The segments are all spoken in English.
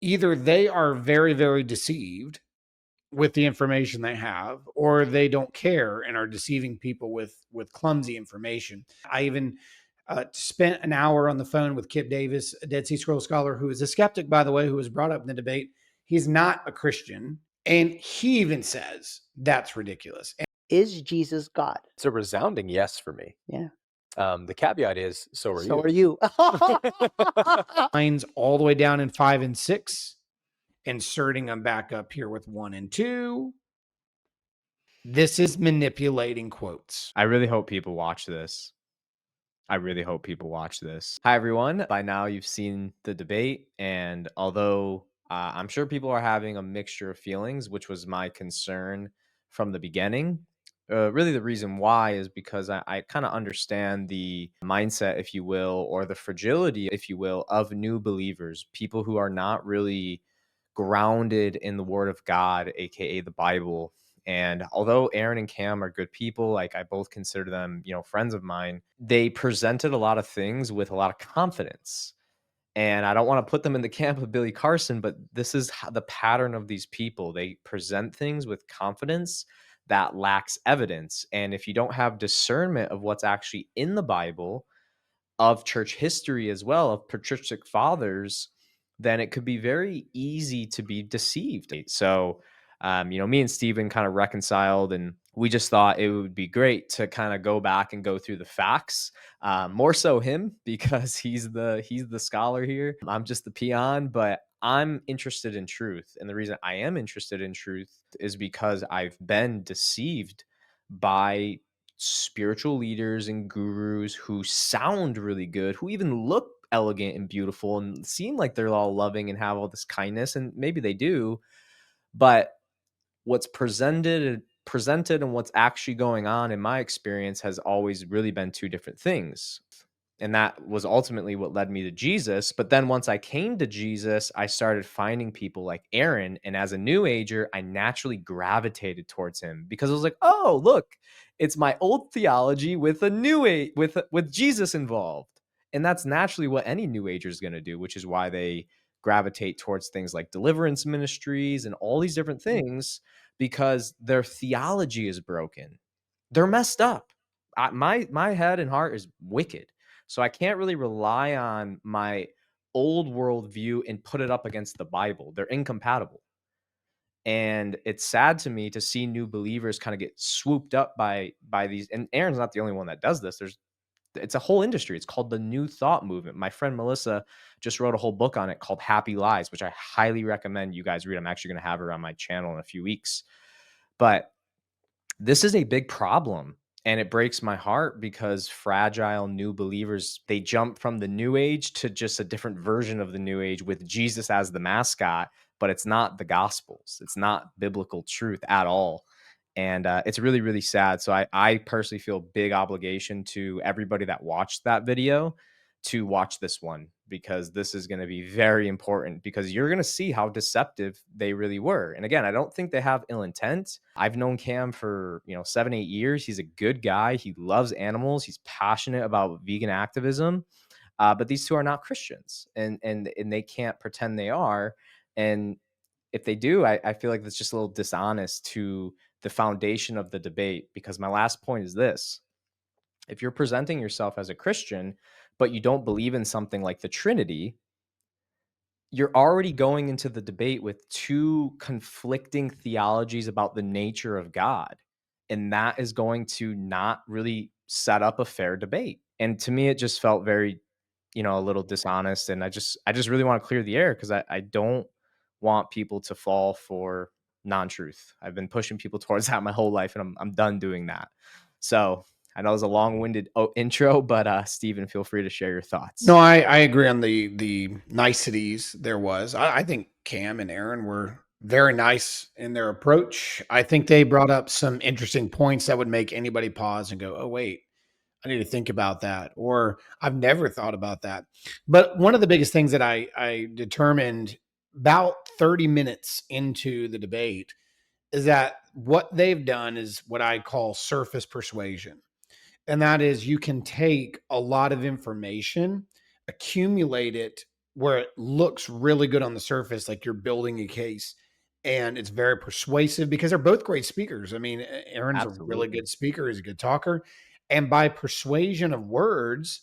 either they are very, very deceived with the information they have, or they don't care and are deceiving people with clumsy information. I even spent an hour on the phone with Kip Davis, a Dead Sea Scrolls scholar who is a skeptic, by the way, who was brought up in the debate. He's not a Christian, and he even says that's ridiculous. Is Jesus God? It's a resounding yes for me. Yeah. The caveat is, so are you. So are you. Lines all the way down in 5 and 6, inserting them back up here with 1 and 2. This is manipulating quotes. I really hope people watch this. I really hope people watch this. Hi, everyone. By now, you've seen the debate. And although I'm sure people are having a mixture of feelings, which was my concern from the beginning, really the reason why is because I kind of understand the mindset, if you will, or the fragility, if you will, of new believers, people who are not really grounded in the Word of God, aka the Bible. And although Aaron and Cam are good people, like I both consider them, friends of mine, they presented a lot of things with a lot of confidence. And I don't want to put them in the camp of Billy Carson, but this is the pattern of these people. They present things with confidence that lacks evidence. And if you don't have discernment of what's actually in the Bible, of church history as well, of patristic fathers, then it could be very easy to be deceived. So, me and Steven kind of reconciled, and we just thought it would be great to kind of go back and go through the facts. More so him, because he's the scholar here. I'm just the peon, but I'm interested in truth. And the reason I am interested in truth is because I've been deceived by spiritual leaders and gurus who sound really good, who even look elegant and beautiful and seem like they're all loving and have all this kindness, and maybe they do, but what's presented and what's actually going on, in my experience, has always really been two different things. And that was ultimately what led me to Jesus. But then once I came to Jesus, I started finding people like Aaron. And as a new ager, I naturally gravitated towards him because I was like, oh, look, it's my old theology with a new age, with Jesus involved. And that's naturally what any new ager is going to do, which is why they gravitate towards things like deliverance ministries and all these different things, because their theology is broken. They're messed up. My head and heart is wicked. So I can't really rely on my old worldview and put it up against the Bible. They're incompatible. And it's sad to me to see new believers kind of get swooped up by these. And Aaron's not the only one that does this. It's a whole industry. It's called the New Thought movement. My friend Melissa just wrote a whole book on it called Happy Lies, which I highly recommend you guys read. I'm actually going to have her on my channel in a few weeks. But this is a big problem. And it breaks my heart because fragile new believers, they jump from the new age to just a different version of the new age with Jesus as the mascot, but it's not the gospels. It's not biblical truth at all. And it's really, really sad. So I personally feel big obligation to everybody that watched that video to watch this one, because this is going to be very important, because you're going to see how deceptive they really were. And again, I don't think they have ill intent. I've known Cam for 7-8 years. He's a good guy. He loves animals. He's passionate about vegan activism. But these two are not Christians, and they can't pretend they are. And if they do, I feel like that's just a little dishonest to the foundation of the debate. Because my last point is this: if you're presenting yourself as a Christian, but you don't believe in something like the Trinity, you're already going into the debate with two conflicting theologies about the nature of God. And that is going to not really set up a fair debate. And to me, it just felt very, a little dishonest. And I just really want to clear the air, because I don't want people to fall for non-truth. I've been pushing people towards that my whole life, and I'm done doing that. So I know it was a long-winded intro, but Stephen, feel free to share your thoughts. No, I agree on the niceties there was. I think Cam and Aaron were very nice in their approach. I think they brought up some interesting points that would make anybody pause and go, oh, wait, I need to think about that. Or I've never thought about that. But one of the biggest things that I determined about 30 minutes into the debate is that what they've done is what I call surface persuasion. And that is, you can take a lot of information, accumulate it where it looks really good on the surface, like you're building a case, and it's very persuasive because they're both great speakers. I mean, Aaron's a really Absolutely. good speaker, he's a good talker, and by persuasion of words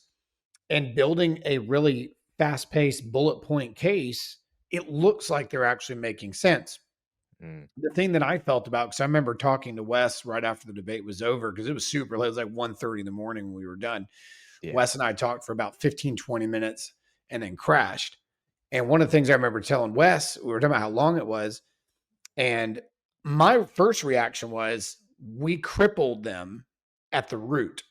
and building a really fast-paced bullet point case, it looks like they're actually making sense. Mm, The thing that I felt about, because I remember talking to Wes right after the debate was over, because it was super late. It was like 1:30 in the morning when we were done. yeah. Wes and I talked for about 15, 20 minutes and then crashed. And one of the things I remember telling Wes, we were talking about how long it was. And my first reaction was, we crippled them at the root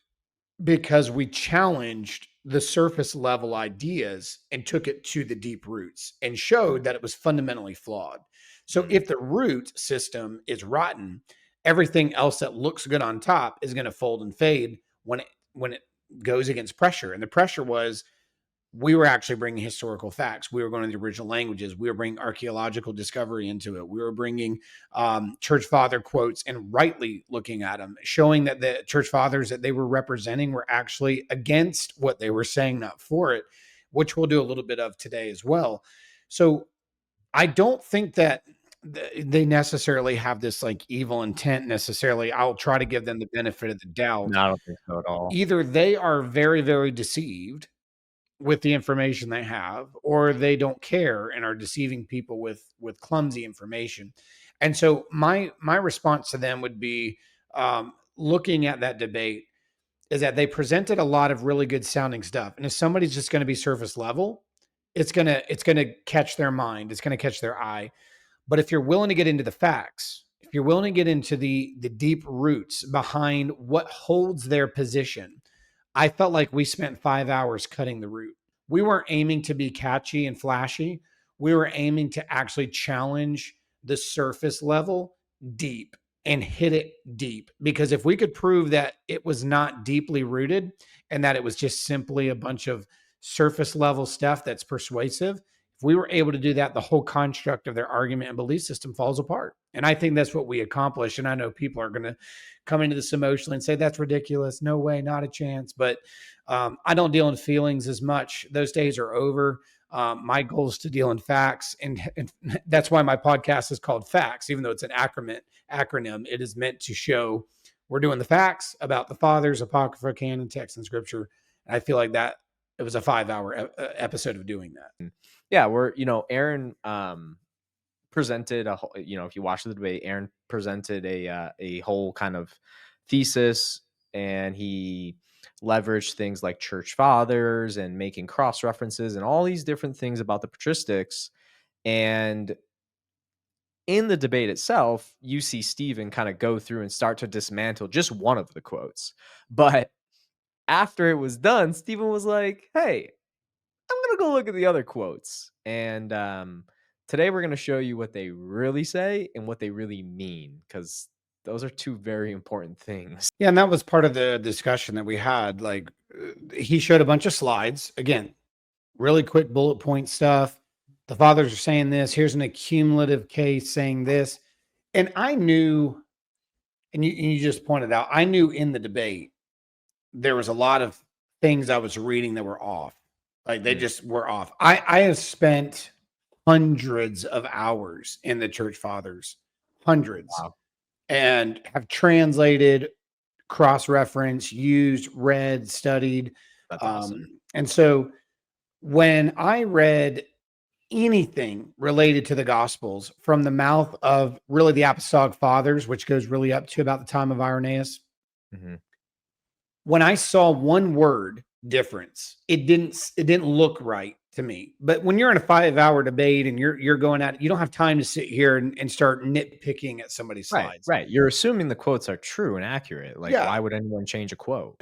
because we challenged the surface level ideas and took it to the deep roots and showed that it was fundamentally flawed. So Mm, if the root system is rotten, everything else that looks good on top is going to fold and fade when it goes against pressure. And the pressure was, we were actually bringing historical facts. We were going to the original languages. We were bringing archaeological discovery into it. We were bringing church father quotes and rightly looking at them, showing that the church fathers that they were representing were actually against what they were saying, not for it, which we'll do a little bit of today as well. So I don't think that they necessarily have this like evil intent necessarily. I'll try to give them the benefit of the doubt. no, I don't think so at all. Either they are very, very deceived with the information they have, or they don't care and are deceiving people with clumsy information. And so my response to them would be, looking at that debate, is that they presented a lot of really good sounding stuff, and if somebody's just going to be surface level, it's going to catch their mind, it's going to catch their eye. But if you're willing to get into the facts, if you're willing to get into the deep roots behind what holds their position, I felt like we spent 5 hours cutting the root. We weren't aiming to be catchy and flashy. We were aiming to actually challenge the surface level deep and hit it deep. Because if we could prove that it was not deeply rooted and that it was just simply a bunch of surface level stuff that's persuasive, if we were able to do that, the whole construct of their argument and belief system falls apart. And I think that's what we accomplished. And I know people are going to come into this emotionally and say, that's ridiculous. No way, not a chance. But I don't deal in feelings as much. Those days are over. My goal is to deal in facts. And that's why my podcast is called Facts, even though it's an acronym. It is meant to show we're doing the facts about the fathers, Apocrypha, canon, text, and scripture. And I feel like that it was a 5 hour episode of doing that. Yeah, Aaron presented a whole, if you watch the debate, Aaron presented a whole kind of thesis, and he leveraged things like church fathers and making cross references and all these different things about the patristics. And in the debate itself, you see Stephen kind of go through and start to dismantle just one of the quotes. But after it was done, Stephen was like, hey, I'm going to go look at the other quotes. And today we're going to show you what they really say and what they really mean, because those are two very important things. Yeah, and that was part of the discussion that we had. Like, he showed a bunch of slides. Again, really quick bullet point stuff. The fathers are saying this. Here's an accumulative case saying this. And I knew, and you just pointed out, I knew in the debate there was a lot of things I was reading that were off. Like they Mm, just were off. I have spent hundreds of hours in the church fathers, hundreds, wow, and have translated, cross referenced, used, read, studied. that's awesome. And so when I read anything related to the gospels from the mouth of really the apostolic fathers, which goes really up to about the time of Irenaeus, Mhm. when I saw one word difference, it didn't look right to me. But when you're in a 5 hour debate and you're going at it, you don't have time to sit here and start nitpicking at somebody's Right, slides. right. You're assuming the quotes are true and accurate. Like, Yeah, why would anyone change a quote?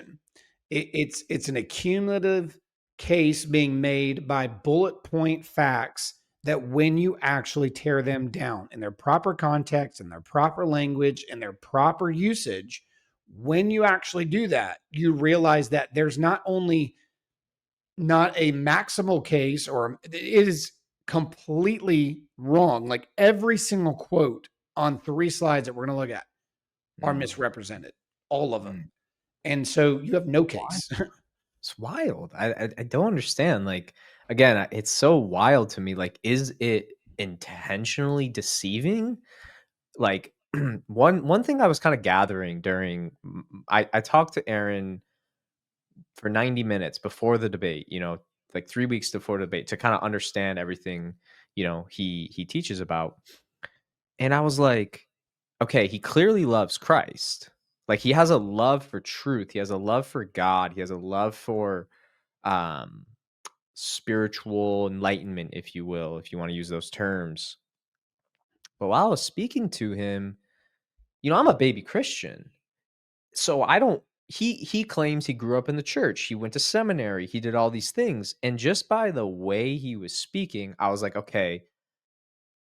it's an accumulative case being made by bullet point facts that when you actually tear them down in their proper context and their proper language and their proper usage, when you actually do that, you realize that there's not only not a maximal case, or it is completely wrong. Like every single quote on 3 slides that we're going to look at are Mm, misrepresented, all of them. mm. And so you have no Why? case. It's wild. I don't understand. Like, again, it's so wild to me. Like, is it intentionally deceiving? Like, one thing I was kind of gathering during, I talked to Aaron for 90 minutes before the debate, like 3 weeks before the debate, to kind of understand everything, he teaches about. And I was like, okay, he clearly loves Christ. Like, he has a love for truth. He has a love for God. He has a love for um spiritual enlightenment, if you will, if you want to use those terms. But while I was speaking to him, I'm a baby Christian. So I don't he claims he grew up in the church. He went to seminary. He did all these things. And just by the way he was speaking, I was like, okay,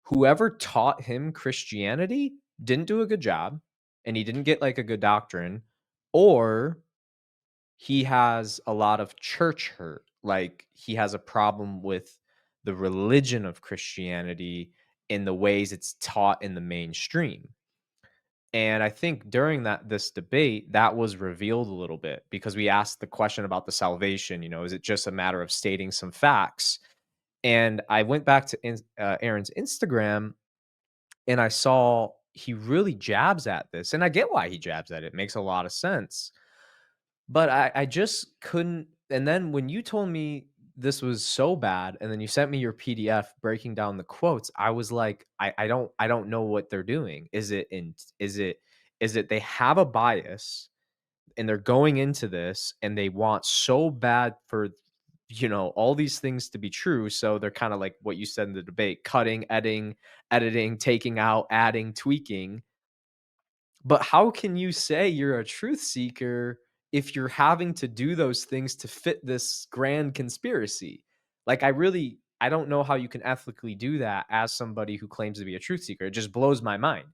whoever taught him Christianity didn't do a good job, and he didn't get like a good doctrine, or he has a lot of church hurt. Like, he has a problem with the religion of Christianity in the ways it's taught in the mainstream. And I think during this debate, that was revealed a little bit, because we asked the question about the salvation. Is it just a matter of stating some facts? And I went back to Aaron's Instagram, and I saw he really jabs at this, and I get why he jabs at it. It makes a lot of sense. But I just couldn't. And then when you told me this was so bad, and then you sent me your PDF breaking down the quotes, I was like, I don't know what they're doing. Is it they have a bias, and they're going into this, and they want so bad for all these things to be true, so they're kind of like what you said in the debate, cutting, editing, taking out, adding, tweaking. But how can you say you're a truth seeker if you're having to do those things to fit this grand conspiracy? Like, I don't know how you can ethically do that as somebody who claims to be a truth seeker. It just blows my mind.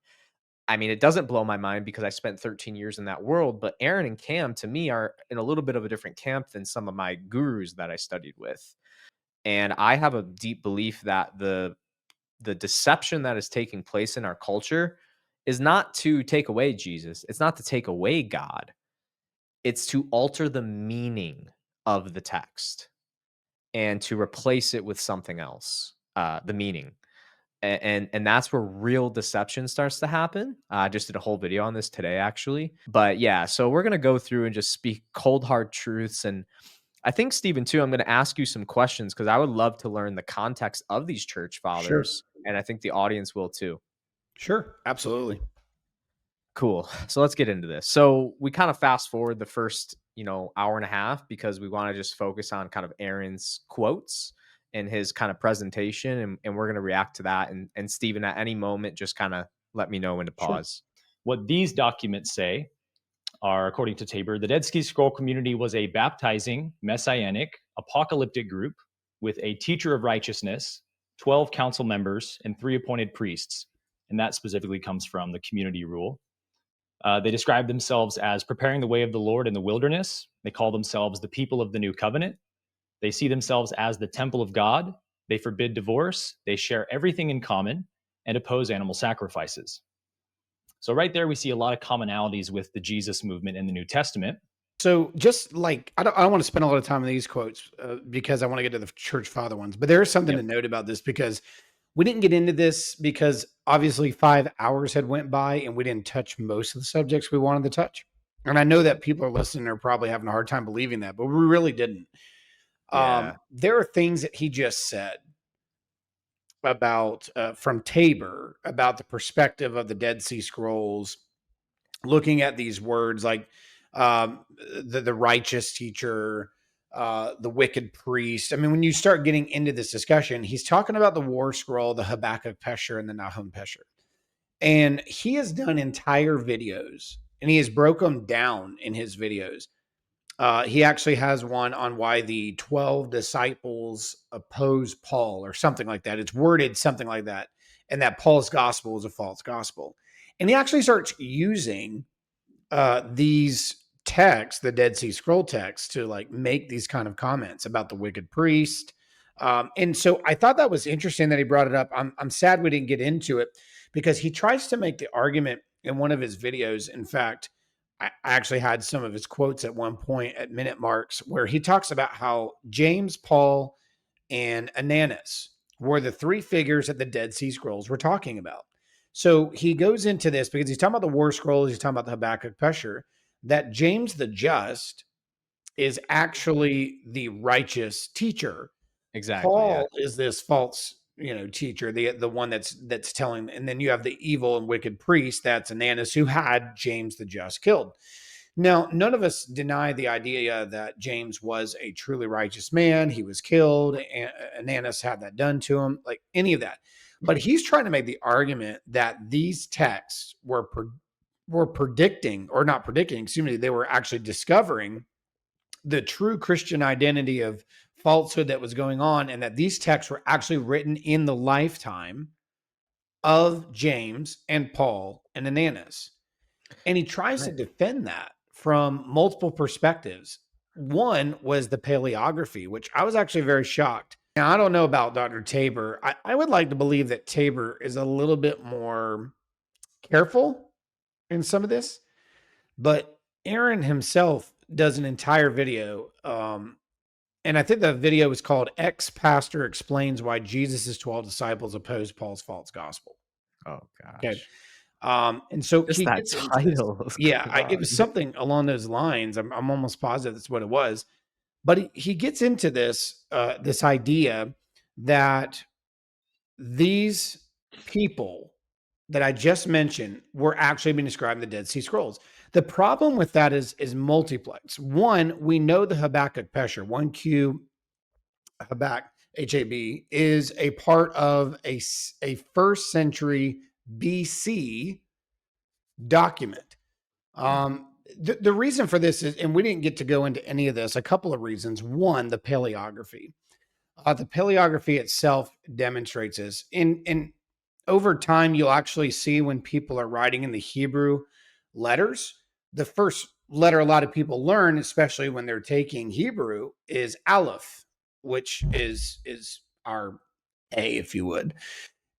I mean, it doesn't blow my mind because I spent 13 years in that world, but Aaron and Cam, to me, are in a little bit of a different camp than some of my gurus that I studied with. And I have a deep belief that the deception that is taking place in our culture is not to take away Jesus. It's not to take away God. It's to alter the meaning of the text and to replace it with something else, the meaning. And that's where real deception starts to happen. I just did a whole video on this today, actually. But yeah, so we're going to go through and just speak cold, hard truths. And I think, Stephen, too, I'm going to ask you some questions, because I would love to learn the context of these church Sure. fathers. And I think the audience will too. Sure. Absolutely. Cool. So let's get into this. So we kind of fast forward the first, hour and a half, because we want to just focus on kind of Aaron's quotes and his kind of presentation. And we're going to react to that. And Stephen, at any moment, just kind of let me know when to Sure. pause. What these documents say are, according to Tabor, the Dead Sea Scroll community was a baptizing, messianic, apocalyptic group with a teacher of righteousness, 12 council members, and 3 appointed priests. And that specifically comes from the community rule. They describe themselves as preparing the way of the Lord in the wilderness. They call themselves the people of the new covenant. They see themselves as the temple of God. They forbid divorce. They share everything in common and oppose animal sacrifices. So right there, we see a lot of commonalities with the Jesus movement in the New Testament. So just like, I don't want to spend a lot of time on these quotes because I want to get to the church father ones, but there is something to note about this, because we didn't get into this because obviously 5 hours had went by and we didn't touch most of the subjects we wanted to touch. And I know that people are listening are probably having a hard time believing that, but we really didn't. Yeah. There are things that he just said about from Tabor about the perspective of the Dead Sea Scrolls, looking at these words like the righteous teacher, the wicked priest. I mean, when you start getting into this discussion, he's talking about the War Scroll, the Habakkuk Pesher, and the Nahum Pesher. And he has done entire videos, and he has broke them down in his videos. He actually has one on why the 12 disciples oppose Paul or something like that. It's worded something like that. And that Paul's gospel is a false gospel. And he actually starts using these texts, the Dead Sea Scroll texts, to like make these kind of comments about the wicked priest. And so I thought that was interesting that he brought it up. I'm sad we didn't get into it, because he tries to make the argument in one of his videos. In fact, I actually had some of his quotes at one point at minute marks where he talks about how James, Paul, and Ananus were the three figures that the Dead Sea Scrolls were talking about. So he goes into this because he's talking about the War Scrolls, he's talking about the Habakkuk Pesher, that James the Just is actually the righteous teacher. Exactly. Yeah. Paul is this false, teacher, the one that's telling, and then you have the evil and wicked priest, that's Ananus, who had James the Just killed. Now, none of us deny the idea that James was a truly righteous man. He was killed, and Ananus had that done to him, like any of that. But he's trying to make the argument that these texts were predicting, or not predicting, excuse me, they were actually discovering the true Christian identity of falsehood that was going on, and that these texts were actually written in the lifetime of James and Paul and Ananus. And he tries to defend that from multiple perspectives. One was the paleography, which I was actually very shocked. Now, I don't know about Dr. Tabor. I would like to believe that Tabor is a little bit more careful in some of this, but Aaron himself does an entire video. And I think the video is called Ex-Pastor Explains Why Jesus' 12 Disciples Opposed Paul's False Gospel. Oh Okay. gosh. And so Just he that gets into this. title. Yeah, it was something along those lines. I'm almost positive that's what it was. But he gets into this this idea that these people that I just mentioned were actually being described in the Dead Sea Scrolls. The problem with that is multiplex. One, we know the Habakkuk Pesher, 1Q Habakkuk, HAB, is a part of a first century BC document. The reason for this is, and we didn't get to go into any of this, a couple of reasons. One, the paleography. The paleography itself demonstrates this. In over time, you'll actually see when people are writing in the Hebrew letters, the first letter a lot of people learn, especially when they're taking Hebrew, is Aleph, which is our A, if you would.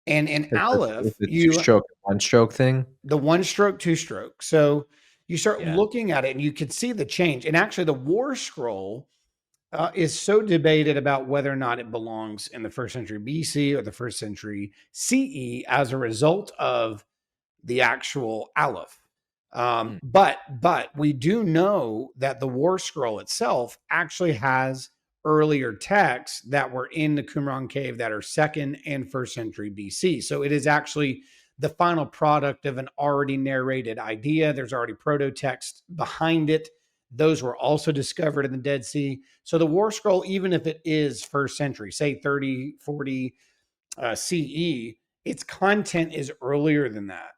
And in Aleph, the two-stroke, one-stroke thing. the one stroke, two stroke. So you start Yeah. looking at it and you can see the change. And actually, the War Scroll is so debated about whether or not it belongs in the first century BC or the first century CE as a result of the actual Aleph. Mm. But we do know that the War Scroll itself actually has earlier texts that were in the Qumran cave that are second and first century BC. So it is actually the final product of an already narrated idea. There's already proto-text behind it. Those were also discovered in the Dead Sea. So the War Scroll, even if it is first century, say 30, 40 CE, its content is earlier than that.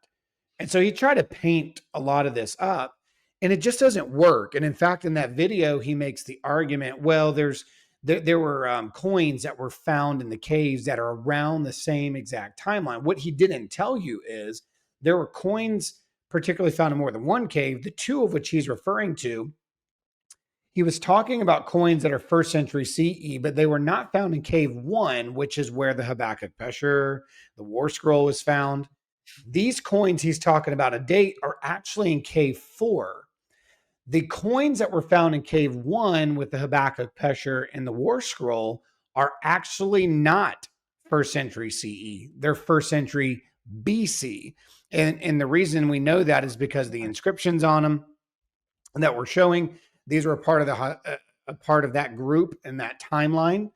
And so he tried to paint a lot of this up, and it just doesn't work. And in fact, in that video, he makes the argument, well, there were coins that were found in the caves that are around the same exact timeline. What he didn't tell you is there were coins particularly found in more than one cave, the two of which he's referring to. He was talking about coins that are first century CE, but they were not found in cave 1, which is where the Habakkuk Pesher, the War Scroll, was found. These coins he's talking about a date are actually in cave 4. The coins that were found in cave 1 with the Habakkuk Pesher and the War Scroll are actually not first century CE. They're first century BC. And the reason we know that is because the inscriptions on them that we're showing, these were a part of that group and that timeline.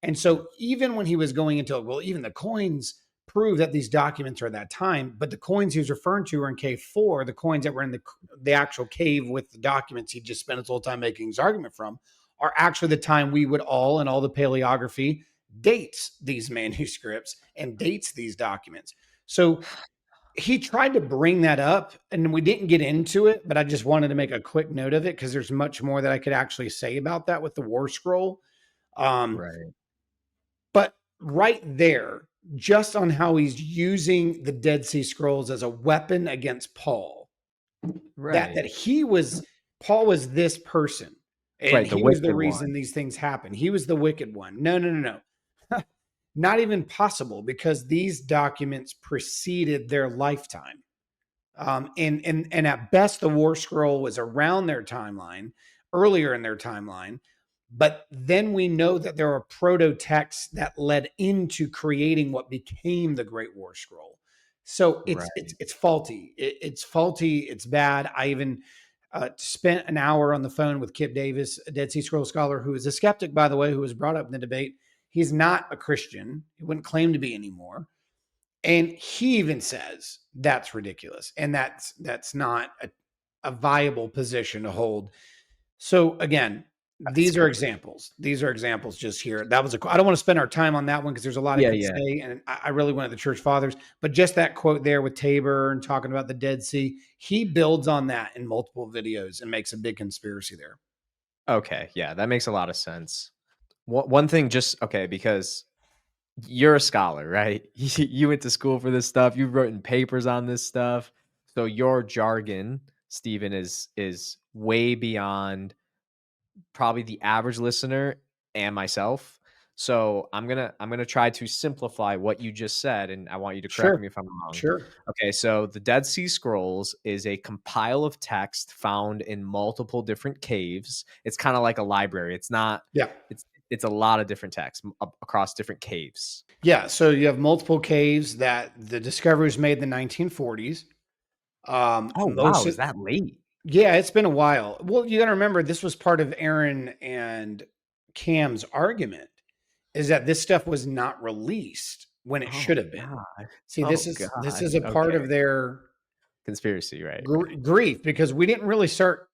And so even when he was going into, well, even the coins prove that these documents are at that time, but the coins he was referring to were in cave 4, the coins that were in the actual cave with the documents he just spent his whole time making his argument from, are actually the time we would all, and all the paleography dates these manuscripts and dates these documents. So he tried to bring that up, and we didn't get into it, but I just wanted to make a quick note of it because there's much more that I could actually say about that with the War Scroll. Right. But right there, just on how he's using the Dead Sea Scrolls as a weapon against Paul, Right. that Paul was this person, and Right, the he was the wicked reason one. these things happen. He was the wicked one. No. Not even possible, because these documents preceded their lifetime. And at best, the War Scroll was around their timeline, earlier in their timeline. But then we know that there are proto texts that led into creating what became the Great War Scroll. So Right. it's faulty. It's faulty. It's bad. I even spent an hour on the phone with Kip Davis, a Dead Sea Scroll scholar who is a skeptic, by the way, who was brought up in the debate. He's not a Christian. He wouldn't claim to be anymore. And he even says that's ridiculous. And that's not a viable position to hold. So again, That's these are crazy. examples. These are examples just here. That was I don't want to spend our time on that one because there's a lot I Yeah, could yeah. say, and I really wanted the church fathers. But just that quote there with Tabor and talking about the Dead Sea, he builds on that in multiple videos and makes a big conspiracy there. Okay, yeah, that makes a lot of sense. One thing, just okay, because you're a scholar, right? You went to school for this stuff. You've written papers on this stuff. So your jargon, Stephen, is way beyond probably the average listener and myself. So I'm gonna try to simplify what you just said, and I want you to correct Sure, me if I'm wrong. sure, Okay, so the Dead Sea Scrolls is a compile of text found in multiple different caves. It's kind of like a library. It's not. yeah, It's a lot of different texts across different caves. yeah. So you have multiple caves that the discovery was made in the 1940s. Oh Most wow, of, is that late? Yeah, it's been a while. Well, you got to remember this was part of Aaron and Cam's argument is that this stuff was not released when it should Oh have been. god. See, Oh this god. is a part Okay. of their Conspiracy, right, right. grief because we didn't really start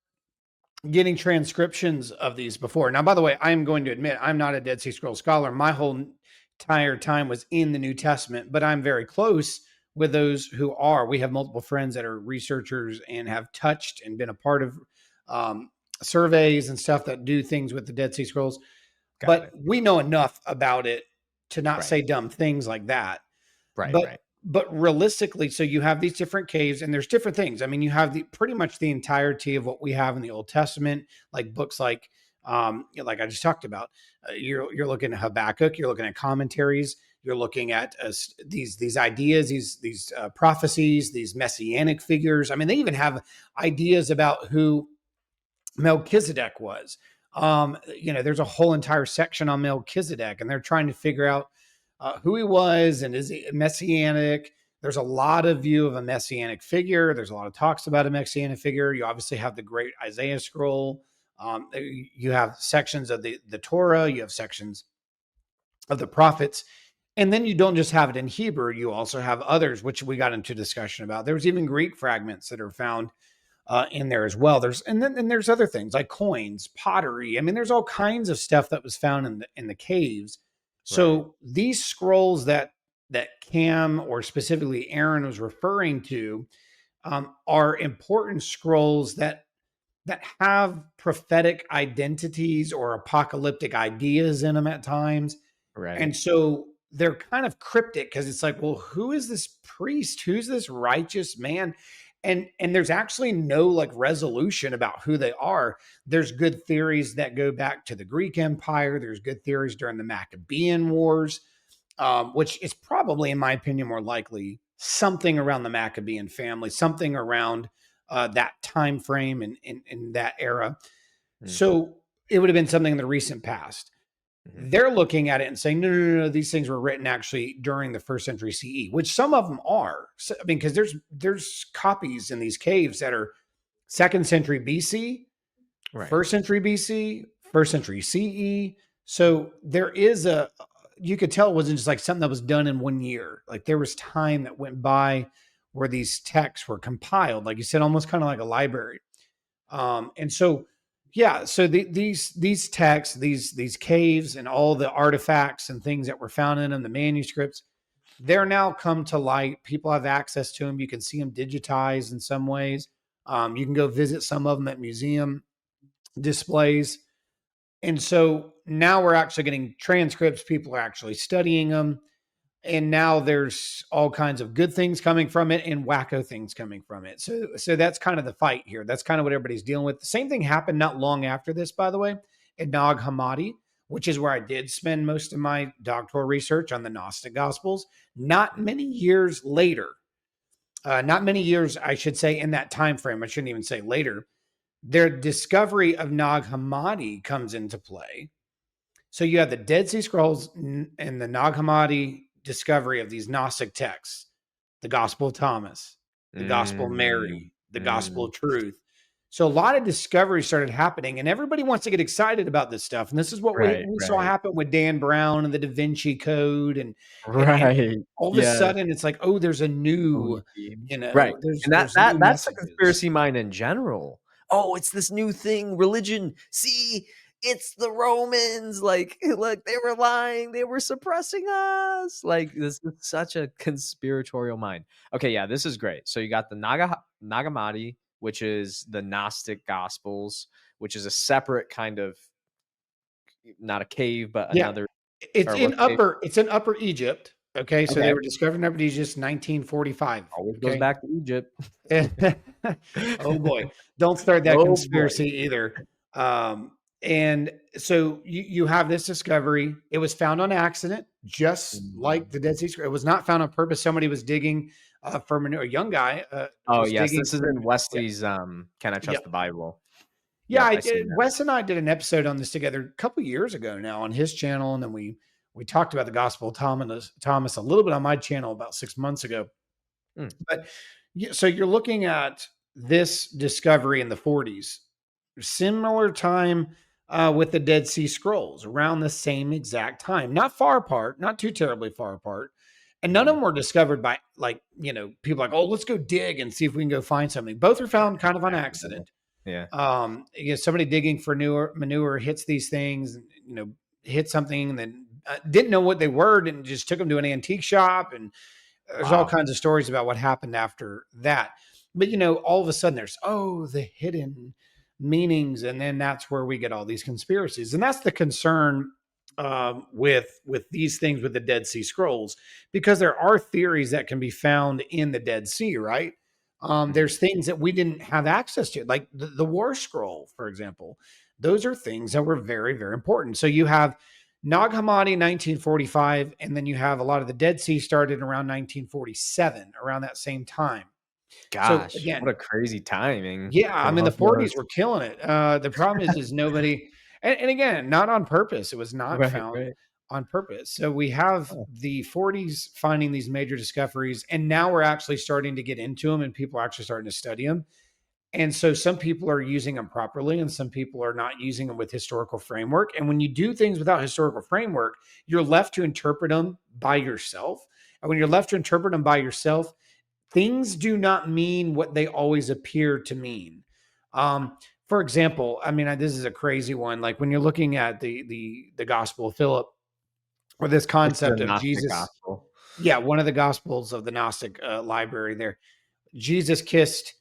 getting transcriptions of these before. Now, by the way, I'm going to admit I'm not a Dead Sea Scrolls scholar. My whole entire time was in the New Testament, but I'm very close with those who are. We have multiple friends that are researchers and have touched and been a part of um, surveys and stuff that do things with the Dead Sea Scrolls. Got But it. we know enough about it to not Right. say dumb things like that. Right, But right. but realistically, so you have these different caves and there's different things. I mean, you have the pretty much the entirety of what we have in the Old Testament, like books like like I just talked about. You're looking at Habakkuk, you're looking at commentaries, you're looking at these ideas, these prophecies, these messianic figures. I mean, they even have ideas about who Melchizedek was. There's a whole entire section on Melchizedek, and they're trying to figure out who he was and is he messianic. There's a lot of view of a messianic figure. There's a lot of talks about a messianic figure. You obviously have the great Isaiah scroll. You have sections of the Torah. You have sections of the prophets. And then you don't just have it in Hebrew, you also have others, which we got into discussion about. There's even Greek fragments that are found in there as well. Then there's other things like coins, pottery. I mean, there's all kinds of stuff that was found in the caves. Right. So these scrolls that Cam or specifically Aaron was referring to are important scrolls that have prophetic identities or apocalyptic ideas in them at times. Right. And so they're kind of cryptic because it's like, well, who is this priest? Who's this righteous man? And there's actually no like resolution about who they are. There's good theories that go back to the Greek Empire. There's good theories during the Maccabean Wars, which is probably, in my opinion, more likely something around the Maccabean family, something around that time frame and that era. Mm, So it would have been something in the recent past. mhm. They're looking at it and saying, no, no, no, no, these things were written actually during the first century CE, which some of them are. So, I mean, because there's copies in these caves that are second century BC, Right. first century BC, first century CE. So there is you could tell it wasn't just like something that was done in 1 year. Like there was time that went by where these texts were compiled, like you said, almost kind of like a library. And so, yeah, so these texts, these caves, and all the artifacts and things that were found in them, the manuscripts, they're now come to light. People have access to them. You can see them digitized in some ways. You can go visit some of them at museum displays. And so now we're actually getting transcripts. People are actually studying them, and now there's all kinds of good things coming from it and wacko things coming from it. So that's kind of the fight here. That's kind of what everybody's dealing with. The same thing happened not long after this, by the way, at Nag Hammadi, which is where I did spend most of my doctoral research on the Gnostic Gospels. Not many years later, not many years, I should say, in that time frame. I shouldn't even say later. their discovery of Nag Hammadi comes into play. So you have the Dead Sea Scrolls and the Nag Hammadi discovery of these Gnostic texts, the Gospel of Thomas, the Gospel of Mm, Mary, the Gospel mm. of Truth. So a lot of discoveries started happening, and everybody wants to get excited about this stuff. And this is what we Right, saw right. happen with Dan Brown and the Da Vinci Code, and Right. all of a Yes. sudden it's like, oh, there's a new, OG. Right. there's And new that's the messages. conspiracy mind in general. Oh, it's this new thing, religion. See, it's the Romans. Like, look, they were lying. They were suppressing us. Like, this is such a conspiratorial mind. Okay, yeah, this is great. So you got the Nag Hammadi, which is the Gnostic Gospels, which is a separate kind of, not a cave, but Yeah, another, it's or in what cave? Upper Egypt. Okay, so they Okay. were discovered in Upper Egypt 1945. Always goes Okay. back to Egypt. Oh boy, don't start that Oh boy. conspiracy either. And so you have this discovery. It was found on accident, just like the Dead Sea Scrolls. It was not found on purpose. Somebody was digging for manure. A young guy Oh, was yes, digging this is for. in Yeah, Wesley's, Can I yeah, Trust the Bible? yeah. Yep, I seen that. Wes and I did an episode on this together a couple years ago now on his channel, and then we talked about the Gospel of Thomas a little bit on my channel about 6 months ago. Mm. But so you're looking at this discovery in the 40s, similar time with the Dead Sea Scrolls, around the same exact time, not far apart, not too terribly far apart. And none of Mhm. them were discovered by people like, oh, let's go dig and see if we can go find something. Both are found kind of on Accidental. accident. Yeah. Somebody digging for manure hits these things, hit something and then didn't know what they were and just took them to an antique shop, and there's all Wow. kinds of stories about what happened after that. But all of a sudden there's the hidden meanings, and then that's where we get all these conspiracies, and that's the concern with these things with the Dead Sea Scrolls, because there are theories that can be found in the Dead Sea, right? Mhm. There's things that we didn't have access to, like the War Scroll, for example. Those are things that were very, very important. So you have Nag Hammadi 1945, and then you have a lot of the Dead Sea started around 1947, around that same time. So Gosh, what again, a crazy timing yeah, I for mean the both 40s those. were killing it. The problem is nobody, and again, not on purpose. It was not Right, found right. on purpose. So we have Oh, the 40s finding these major discoveries, and now we're actually starting to get into them, and people are actually starting to study them. And so some people are using them properly and some people are not using them with historical framework. And when you do things without historical framework, you're left to interpret them by yourself. And when you're left to interpret them by yourself, things do not mean what they always appear to mean. For example, I mean, this is a crazy one. Like when you're looking at the Gospel of Philip, or this which is a concept of Gnostic Jesus, gospel. yeah, one of the Gospels of the Gnostic library there, Jesus kissed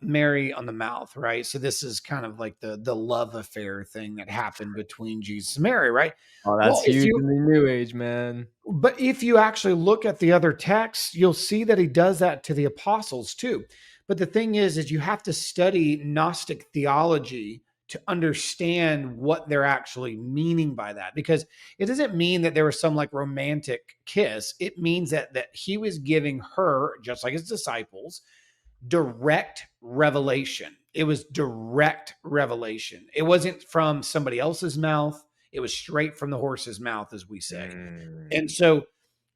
Mary on the mouth, right? So this is kind of like the love affair thing that happened between Jesus and Mary, right? Oh, Well, that's huge in the New Age, man. but if you actually look at the other texts, you'll see that he does that to the apostles too. But the thing is you have to study Gnostic theology to understand what they're actually meaning by that, because it doesn't mean that there was some like romantic kiss. It means that he was giving her, just like his disciples, direct revelation. It was direct revelation. It wasn't from somebody else's mouth. It was straight from the horse's mouth, as we say. And Mm. so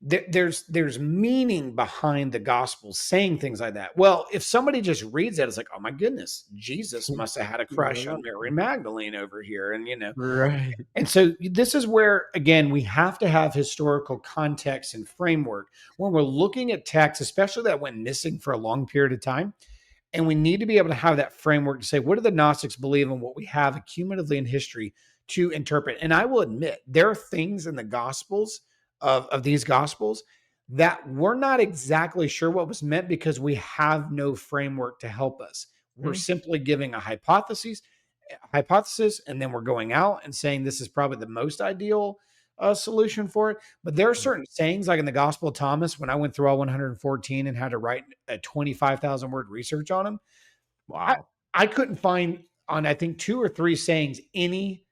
there's meaning behind the gospel saying things like that. Well, if somebody just reads that, it's like, oh my goodness, Jesus must have had a crush on Mary Magdalene over here, and Right. and so this is where, again, we have to have historical context and framework when we're looking at text, especially that went missing for a long period of time. And we need to be able to have that framework to say, what do the Gnostics believe in what we have accumulatively in history to interpret? And I will admit, there are things in the Gospels of these Gospels that we're not exactly sure what was meant because we have no framework to help us. We're Mm. simply giving a hypothesis, and then we're going out and saying this is probably the most ideal solution for it. But there are certain sayings, like in the Gospel of Thomas, when I went through all 114 and had to write a 25,000 word research on them, I, Wow. I couldn't find on, I think, two or three sayings any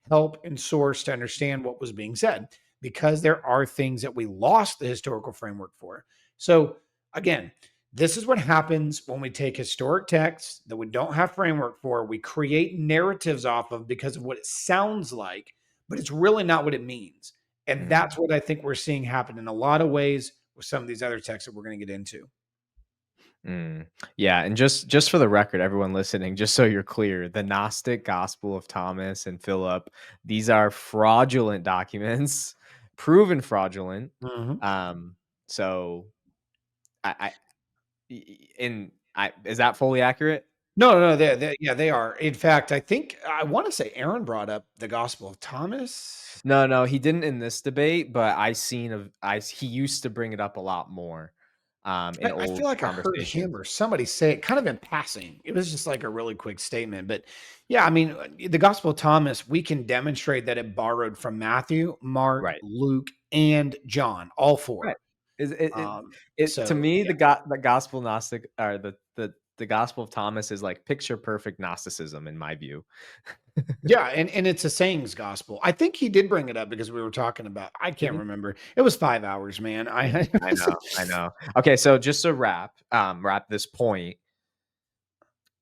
help and source to understand what was being said, because there are things that we lost the historical framework for. So again, This is what happens when we take historic texts that we don't have framework for, we create narratives off of because of what it sounds like, but it's really not what it means. And that's what I think we're seeing happen in a lot of ways with some of these other texts that we're going to get into. Yeah, and just for the record, everyone listening, just so you're clear, the Gnostic Gospel of Thomas and Philip, these are fraudulent documents, proven fraudulent. Mhm. So is that fully accurate? No, yeah, they are. In fact, I think I want to say Aaron brought up the Gospel of Thomas. No, he didn't in this debate, but he used to bring it up a lot more in I old feel like I heard conversations. him or somebody say it kind of in passing. It was just like a really quick statement. But yeah, I mean, the Gospel of Thomas, we can demonstrate that it borrowed from Matthew, Mark, Right. Luke, and John, all Right. four. Is it to So me, yeah, the gospel Gnostic or the Gospel of Thomas is like picture perfect Gnosticism in my view. yeah, and it's a sayings gospel. I think he did bring it up because we were talking about. I Did can't he? remember. It was 5 hours, man. I know. Okay, so just to wrap this point,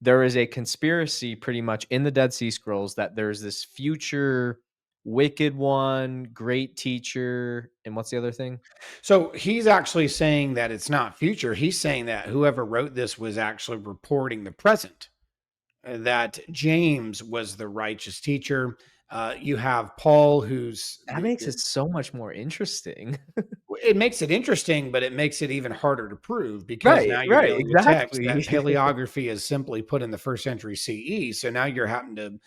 there is a conspiracy pretty much in the Dead Sea Scrolls that there's this future wicked one, great teacher, and what's the other thing? So he's actually saying that it's not future. He's saying that whoever wrote this was actually reporting the present. That James was the righteous teacher. You have Paul, who's That makes it so much more interesting. it makes it interesting, but it makes it even harder to prove because Right, now you're right, dealing with text exactly. that paleography is simply put in the first century CE. So now you're having to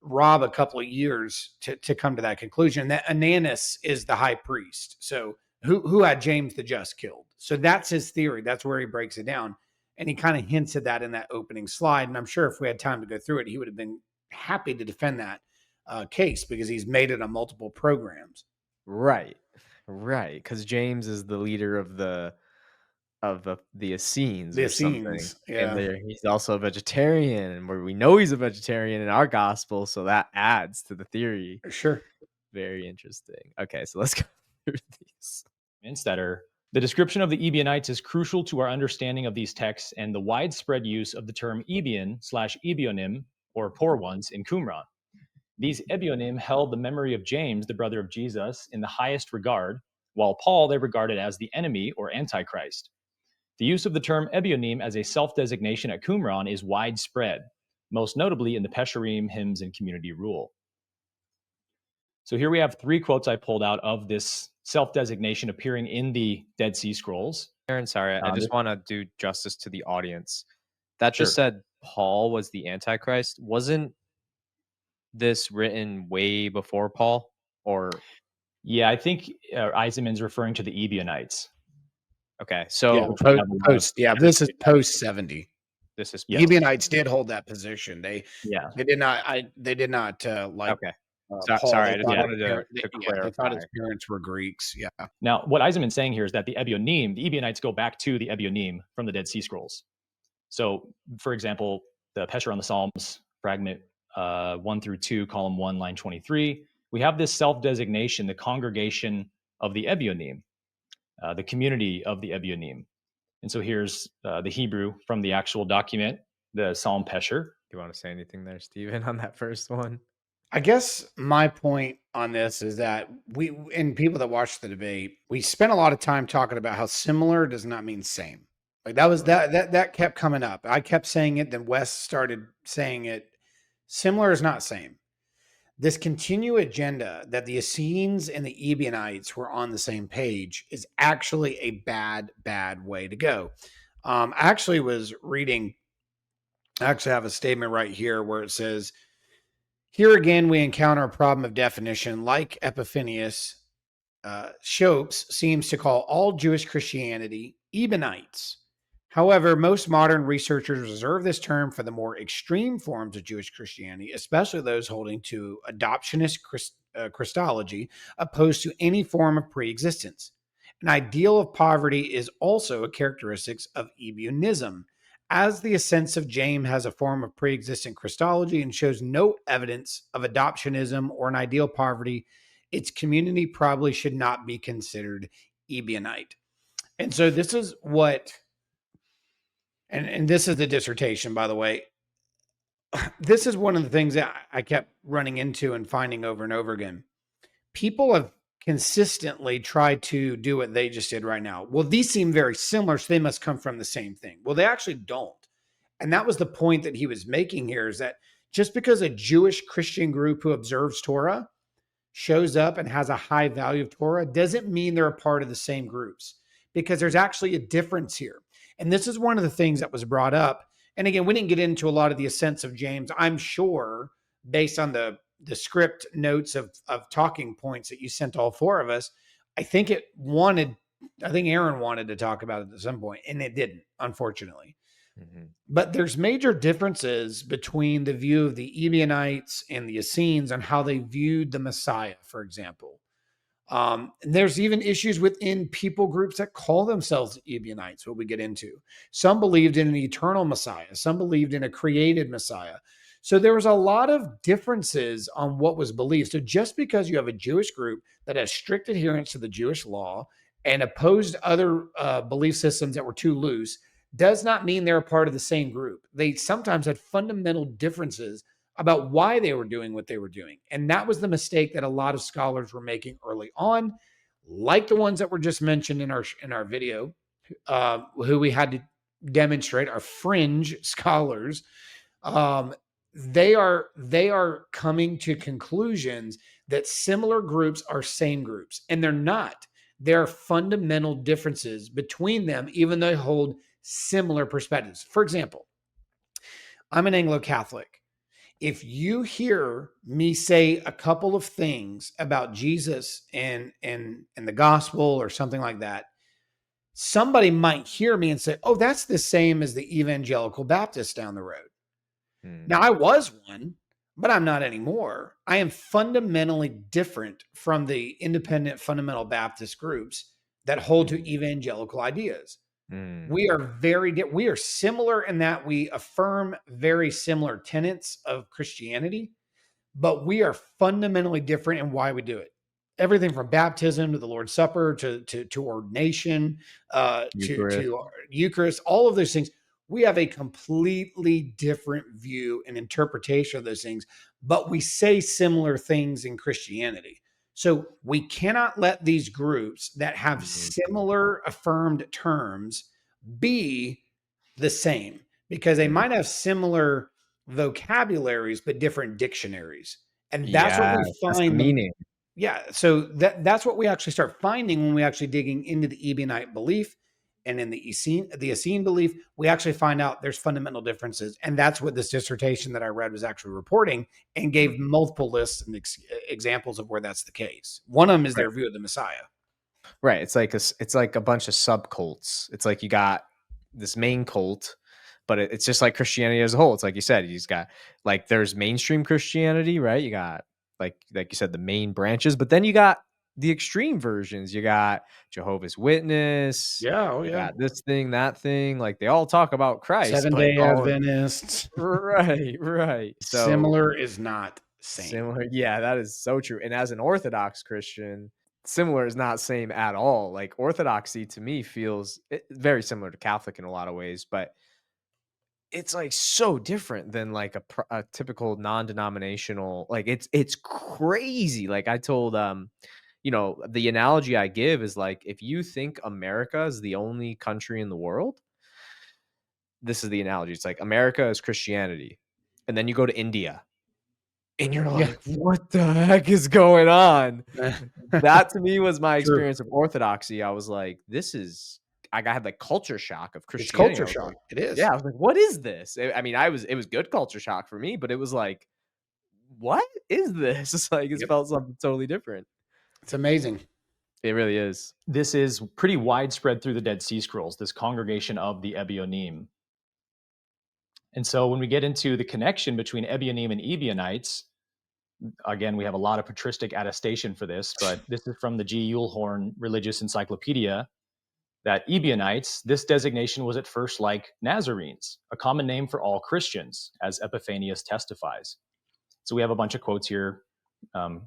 rob a couple of years to come to that conclusion. That Ananus is the high priest. So who had James the Just killed? So that's his theory. That's where he breaks it down. And he kind of hints at that in that opening slide. And I'm sure if we had time to go through it, he would have been happy to defend that case because he's made it on multiple programs. Right. Right, because James is the leader of the Essenes The or something, Essenes, and yeah, he's also a vegetarian, and where we know he's a vegetarian in our gospel, so that adds to the theory. sure. Very interesting. Okay, so let's go through these. The description of the Ebionites is crucial to our understanding of these texts and the widespread use of the term Ebion/Ebionim, or poor ones, in Qumran. These Ebionim held the memory of James, the brother of Jesus, in the highest regard, while Paul they regarded as the enemy or antichrist. The use of the term Ebionim as a self-designation at Qumran is widespread, most notably in the Pesharim, hymns, and community rule. So here we have 3 quotes I pulled out of this self-designation appearing in the Dead Sea Scrolls. Aaron, sorry, I just want to do justice to the audience. That just Sure. said Paul was the Antichrist. Wasn't this written way before Paul? Or Yeah, I think Eisenman's referring to the Ebionites. okay, Yeah, so post. Yeah, this is post 70. this is Yes. Ebionites did hold that position. They Yeah. they did not. They did not like okay. Paul. Sorry, They I just thought Yeah. wanted to they thought clarify. his parents were Greeks. Yeah, Now, what Eisenman's saying here is that the Ebionim, the Ebionites go back to the Ebionim from the Dead Sea Scrolls. So, for example, the Pesher on the Psalms, fragment 1 through 2, column 1, line 23, we have this self-designation, the congregation of the Ebionim, the community of the Ebionim. And so here's the Hebrew from the actual document, the Psalm Pesher. Do you want to say anything there, Stephen, on that first one? I guess my point on this is that we and people that watch the debate, we spent a lot of time talking about how similar does not mean same. Like that was that kept coming up. I kept saying it, then Wes started saying it. Similar is not same. This continued agenda that the Essenes and the Ebionites were on the same page is actually a bad way to go. I actually was reading, I actually have a statement right here where it says, here again, we encounter a problem of definition. Like Epiphanius, Shopes seems to call all Jewish Christianity Ebionites. However, most modern researchers reserve this term for the more extreme forms of Jewish Christianity, especially those holding to adoptionist Christology, opposed to any form of pre-existence. An ideal of poverty is also a characteristic of Ebionism, as the ascents of James has a form of pre-existent Christology and shows no evidence of adoptionism or an ideal poverty, its community probably should not be considered Ebionite. And so this is what And this is the dissertation, by the way. This is one of the things that I kept running into and finding over and over again. People have consistently tried to do what they just did right now. Well, these seem very similar, so they must come from the same thing. Well, they actually don't. And that was the point that he was making here, is that just because a Jewish Christian group who observes Torah shows up and has a high value of Torah doesn't mean they're a part of the same groups, because there's actually a difference here. And this is one of the things that was brought up. And again, we didn't get into a lot of the ascents of James. I'm sure, based on the script notes of talking points that you sent all four of us, I think Aaron wanted to talk about it at some point, and it didn't, unfortunately. Mm-hmm. But there's major differences between the view of the Ebionites and the Essenes on how they viewed the Messiah, for example. And there's even issues within people groups that call themselves Ebionites, what we get into. Some believed in an eternal Messiah. Some believed in a created Messiah. So there was a lot of differences on what was believed. So just because you have a Jewish group that has strict adherence to the Jewish law and opposed other belief systems that were too loose does not mean they're a part of the same group. They sometimes had fundamental differences about why they were doing what they were doing. And that was the mistake that a lot of scholars were making early on, like the ones that were just mentioned in our video, who we had to demonstrate are fringe scholars. They are coming to conclusions that similar groups are same groups, and they're not. There are fundamental differences between them, even though they hold similar perspectives. For example, I'm an Anglo-Catholic. If you hear me say a couple of things about Jesus and the gospel or something like that, somebody might hear me and say, "Oh, that's the same as the evangelical Baptist down the road." Now, I was one, but I'm not anymore. I am fundamentally different from the independent fundamental Baptist groups that hold to evangelical ideas. We are similar in that we affirm very similar tenets of Christianity, but we are fundamentally different in why we do it. Everything from baptism to the Lord's Supper to ordination, Eucharist. to Eucharist, all of those things. We have a completely different view and interpretation of those things, but we say similar things in Christianity. So we cannot let these groups that have similar affirmed terms be the same, because they might have similar vocabularies but different dictionaries. And that's what we That's the find meaning. Yeah, so that's what we actually start finding when we actually digging into the Ebionite belief and in the Essene belief. We actually find out there's fundamental differences, and that's what this dissertation that I read was actually reporting, and gave multiple lists and examples of where that's the case. One of them is their view of the Messiah. Right. It's like a bunch of sub cults. It's like you got this main cult, but it's just like Christianity as a whole. It's like you said, you just got like there's mainstream Christianity, right? You got like you said, the main branches, but then you got the extreme versions. You got Jehovah's Witness. Yeah, oh You yeah. got this thing, that thing. Like they all talk about Christ, but Seven-day Adventists. right. So Similar is not same. similar. Yeah, that is so true. And as an Orthodox Christian, similar is not same at all. Like Orthodoxy to me feels very similar to Catholic in a lot of ways, but it's like so different than like a typical non-denominational. Like it's crazy. Like I told the analogy I give is like if you think America is the only country in the world, this is the analogy. It's like America is Christianity, and then you go to India and you're like, what the heck is going on? That to me was my experience of Orthodoxy. I was like, I had like culture shock of Christianity. It's culture shock. Like, It is. yeah, I was like, what is this? I mean, it was good culture shock for me, but it was like, what is this? It's like it felt something totally different. It's amazing. It really is. This is pretty widespread through the Dead Sea Scrolls, this congregation of the Ebionim. And so when we get into the connection between Ebionim and Ebionites, again, we have a lot of patristic attestation for this, but this is from the G. Yulhorn Religious Encyclopedia, that Ebionites, this designation was at first like Nazarenes, a common name for all Christians, as Epiphanius testifies. So we have a bunch of quotes here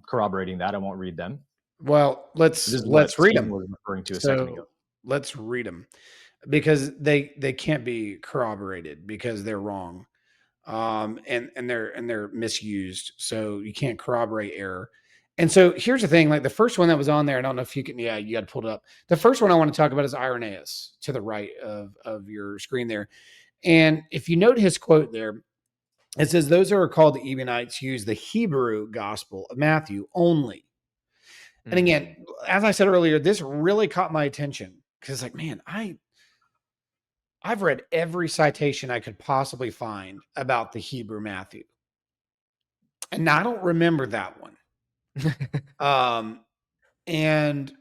corroborating that. I won't read them. Well, let's read them. Was referring to a So second ago. let's read them. because they can't be corroborated because they're wrong. And they're misused. So you can't corroborate error. And so here's the thing, like the first one that was on there, I don't know if you can, yeah, you got to pull it up. The first one I want to talk about is Irenaeus to the right of your screen there. And if you note his quote there, it says, those who are called the Ebionites use the Hebrew gospel of Matthew only. And again, as I said earlier, this really caught my attention because like, man, I've read every citation I could possibly find about the Hebrew Matthew. And I don't remember that one. And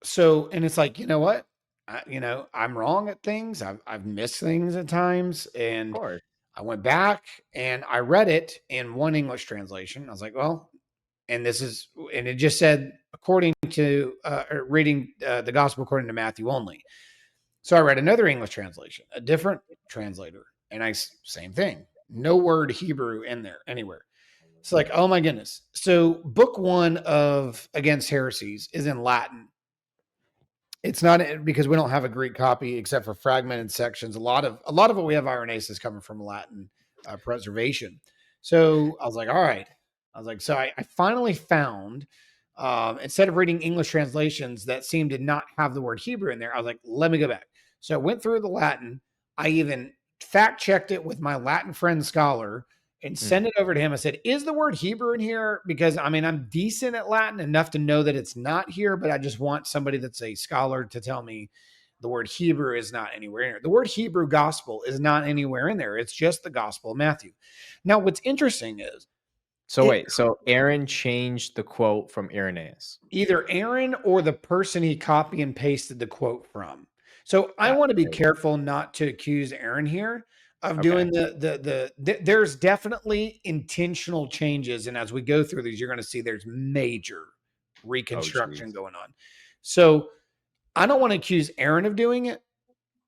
so, and it's like, you know what? I'm wrong at things. I've missed things at times. Of And course. I went back and I read it in one English translation. I was like, well, and it just said, according to reading the gospel according to Matthew only. So I read another English translation, a different translator, and same thing. No word Hebrew in there anywhere. It's like, oh my goodness. So book 1 of Against Heresies is in Latin. It's not because we don't have a Greek copy except for fragmented sections. A lot of what we have Irenaeus is coming from Latin preservation. So I was like, all right. So I finally found, instead of reading English translations that seemed to not have the word Hebrew in there, I was like, let me go back. So I went through the Latin. I even fact checked it with my Latin friend scholar and send it over to him. I said, is the word Hebrew in here? Because I mean, I'm decent at Latin enough to know that it's not here, but I just want somebody that's a scholar to tell me the word Hebrew is not anywhere in here. The word Hebrew gospel is not anywhere in there. It's just the gospel of Matthew. Now, what's interesting is, So Aaron changed the quote from Irenaeus. either Aaron or the person he copy and pasted the quote from. So I Got want to be it. careful not to accuse Aaron here of Okay. doing there's definitely intentional changes. And as we go through these, you're going to see there's major reconstruction going on. So I don't want to accuse Aaron of doing it,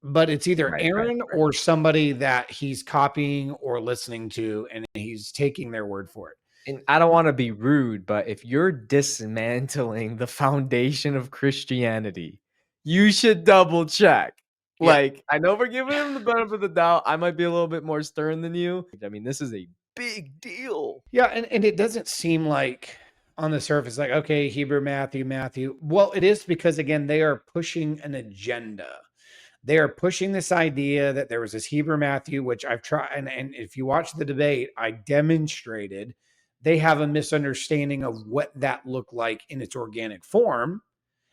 but it's either Right. Aaron or somebody that he's copying or listening to, and he's taking their word for it. And I don't want to be rude, but if you're dismantling the foundation of Christianity, you should double check. Yeah. Like, I know we're giving him the benefit of the doubt. I might be a little bit more stern than you. I mean, this is a big deal. Yeah, and it doesn't seem like on the surface, like, okay, Hebrew, Matthew. Well, it is because, again, they are pushing an agenda. They are pushing this idea that there was this Hebrew Matthew, which I've tried. And if you watch the debate, I demonstrated they have a misunderstanding of what that looked like in its organic form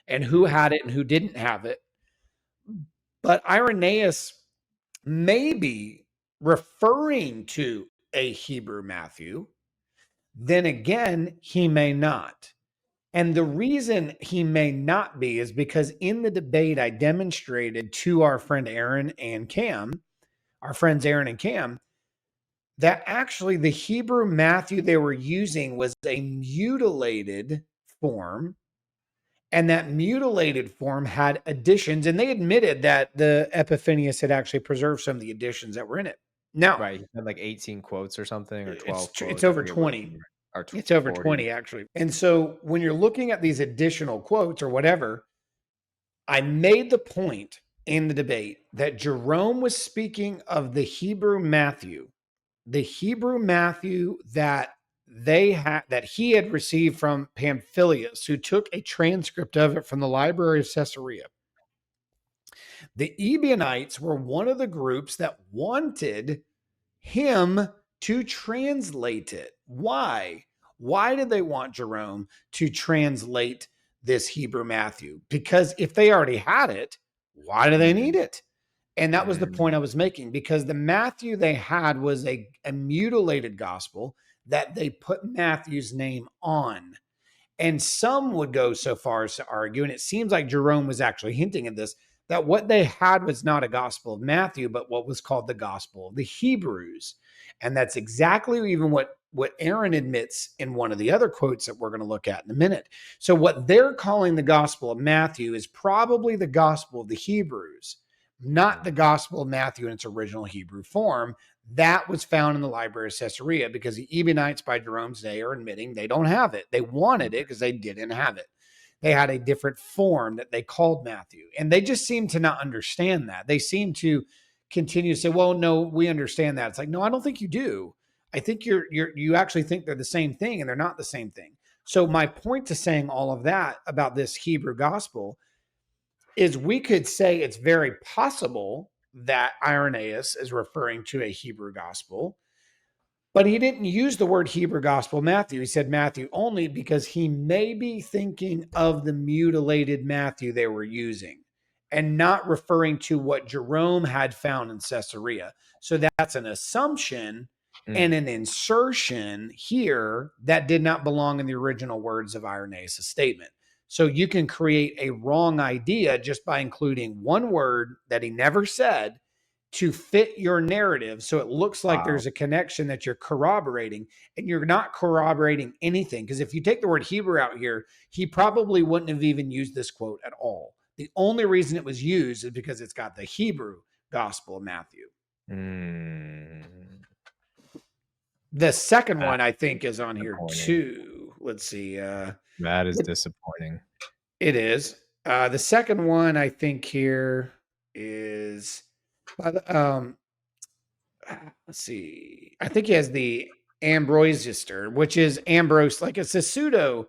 and who had it and who didn't have it. But Irenaeus may be referring to a Hebrew Matthew. Then again, he may not. And the reason he may not be is because in the debate, I demonstrated to our friend Aaron and Cam, our friends Aaron and Cam, that actually the Hebrew Matthew they were using was a mutilated form. And that mutilated form had additions. And they admitted that the Epiphanius had actually preserved some of the additions that were in it. Now, Right. He had like 18 quotes or something, or 12 it's quotes. over 20. It's over 20, actually. And so when you're looking at these additional quotes or whatever, I made the point in the debate that Jerome was speaking of the Hebrew Matthew that he had received from Pamphilus, who took a transcript of it from the library of Caesarea. The Ebionites were one of the groups that wanted him to translate it. Why? Why did they want Jerome to translate this Hebrew Matthew? Because if they already had it, why do they need it? And that was the point I was making, because the Matthew they had was a mutilated gospel that they put Matthew's name on. And some would go so far as to argue, and it seems like Jerome was actually hinting at this, that what they had was not a gospel of Matthew, but what was called the gospel of the Hebrews. And that's exactly even what Aaron admits in one of the other quotes that we're going to look at in a minute. So what they're calling the gospel of Matthew is probably the gospel of the Hebrews, not the gospel of Matthew in its original Hebrew form. That was found in the library of Caesarea, because the Ebionites by Jerome's day are admitting they don't have it. They wanted it because they didn't have it. they had a different form that they called Matthew. And they just seem to not understand that. They seem to continue to say, well, no, we understand that. It's like, no, I don't think you do. I think you actually think they're the same thing, and they're not the same thing. So my point to saying all of that about this Hebrew gospel is we could say it's very possible that Irenaeus is referring to a Hebrew gospel, but he didn't use the word Hebrew gospel Matthew. He said Matthew only because he may be thinking of the mutilated Matthew they were using and not referring to what Jerome had found in Caesarea. So that's an assumption and an insertion here that did not belong in the original words of Irenaeus' statement. So you can create a wrong idea just by including one word that he never said to fit your narrative. So it looks like there's a connection that you're corroborating, and you're not corroborating anything. Because if you take the word Hebrew out here, he probably wouldn't have even used this quote at all. The only reason it was used is because it's got the Hebrew gospel of Matthew. The second one I think is on here too. Let's see. That is disappointing. It is. The second one I think here is let's see. I think he has the Ambrosister, which is Ambrose, like it's a pseudo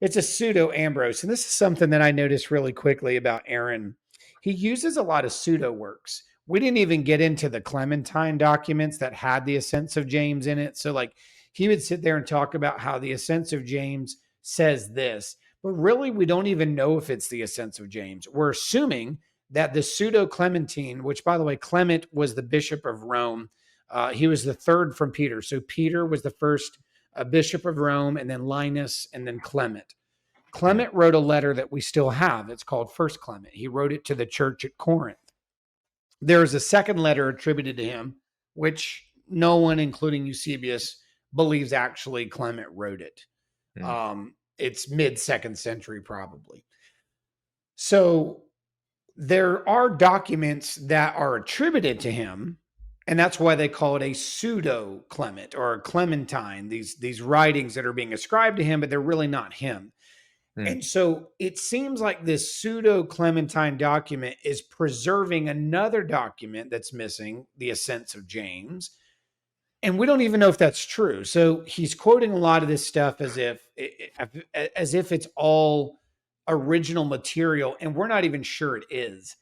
Ambrose. And this is something that I noticed really quickly about Aaron. He uses a lot of pseudo works. We didn't even get into the Clementine documents that had the Ascents of James in it. So like he would sit there and talk about how the Ascents of James says this, but really we don't even know if it's the Ascents of James. We're assuming that the pseudo Clementine, which by the way, Clement was the bishop of Rome. He was the third from Peter. So Peter was the first bishop of Rome, and then Linus, and then Clement. Clement wrote a letter that we still have. It's called First Clement. He wrote it to the church at Corinth. There is a second letter attributed to him, which no one, including Eusebius, believes actually Clement wrote it. It's mid-2nd century, probably. So there are documents that are attributed to him, and that's why they call it a pseudo Clement or a Clementine, these writings that are being ascribed to him, but they're really not him. And so it seems like this pseudo Clementine document is preserving another document that's missing, the Ascents of James. And we don't even know if that's true. So he's quoting a lot of this stuff as if it's all original material, and we're not even sure it is.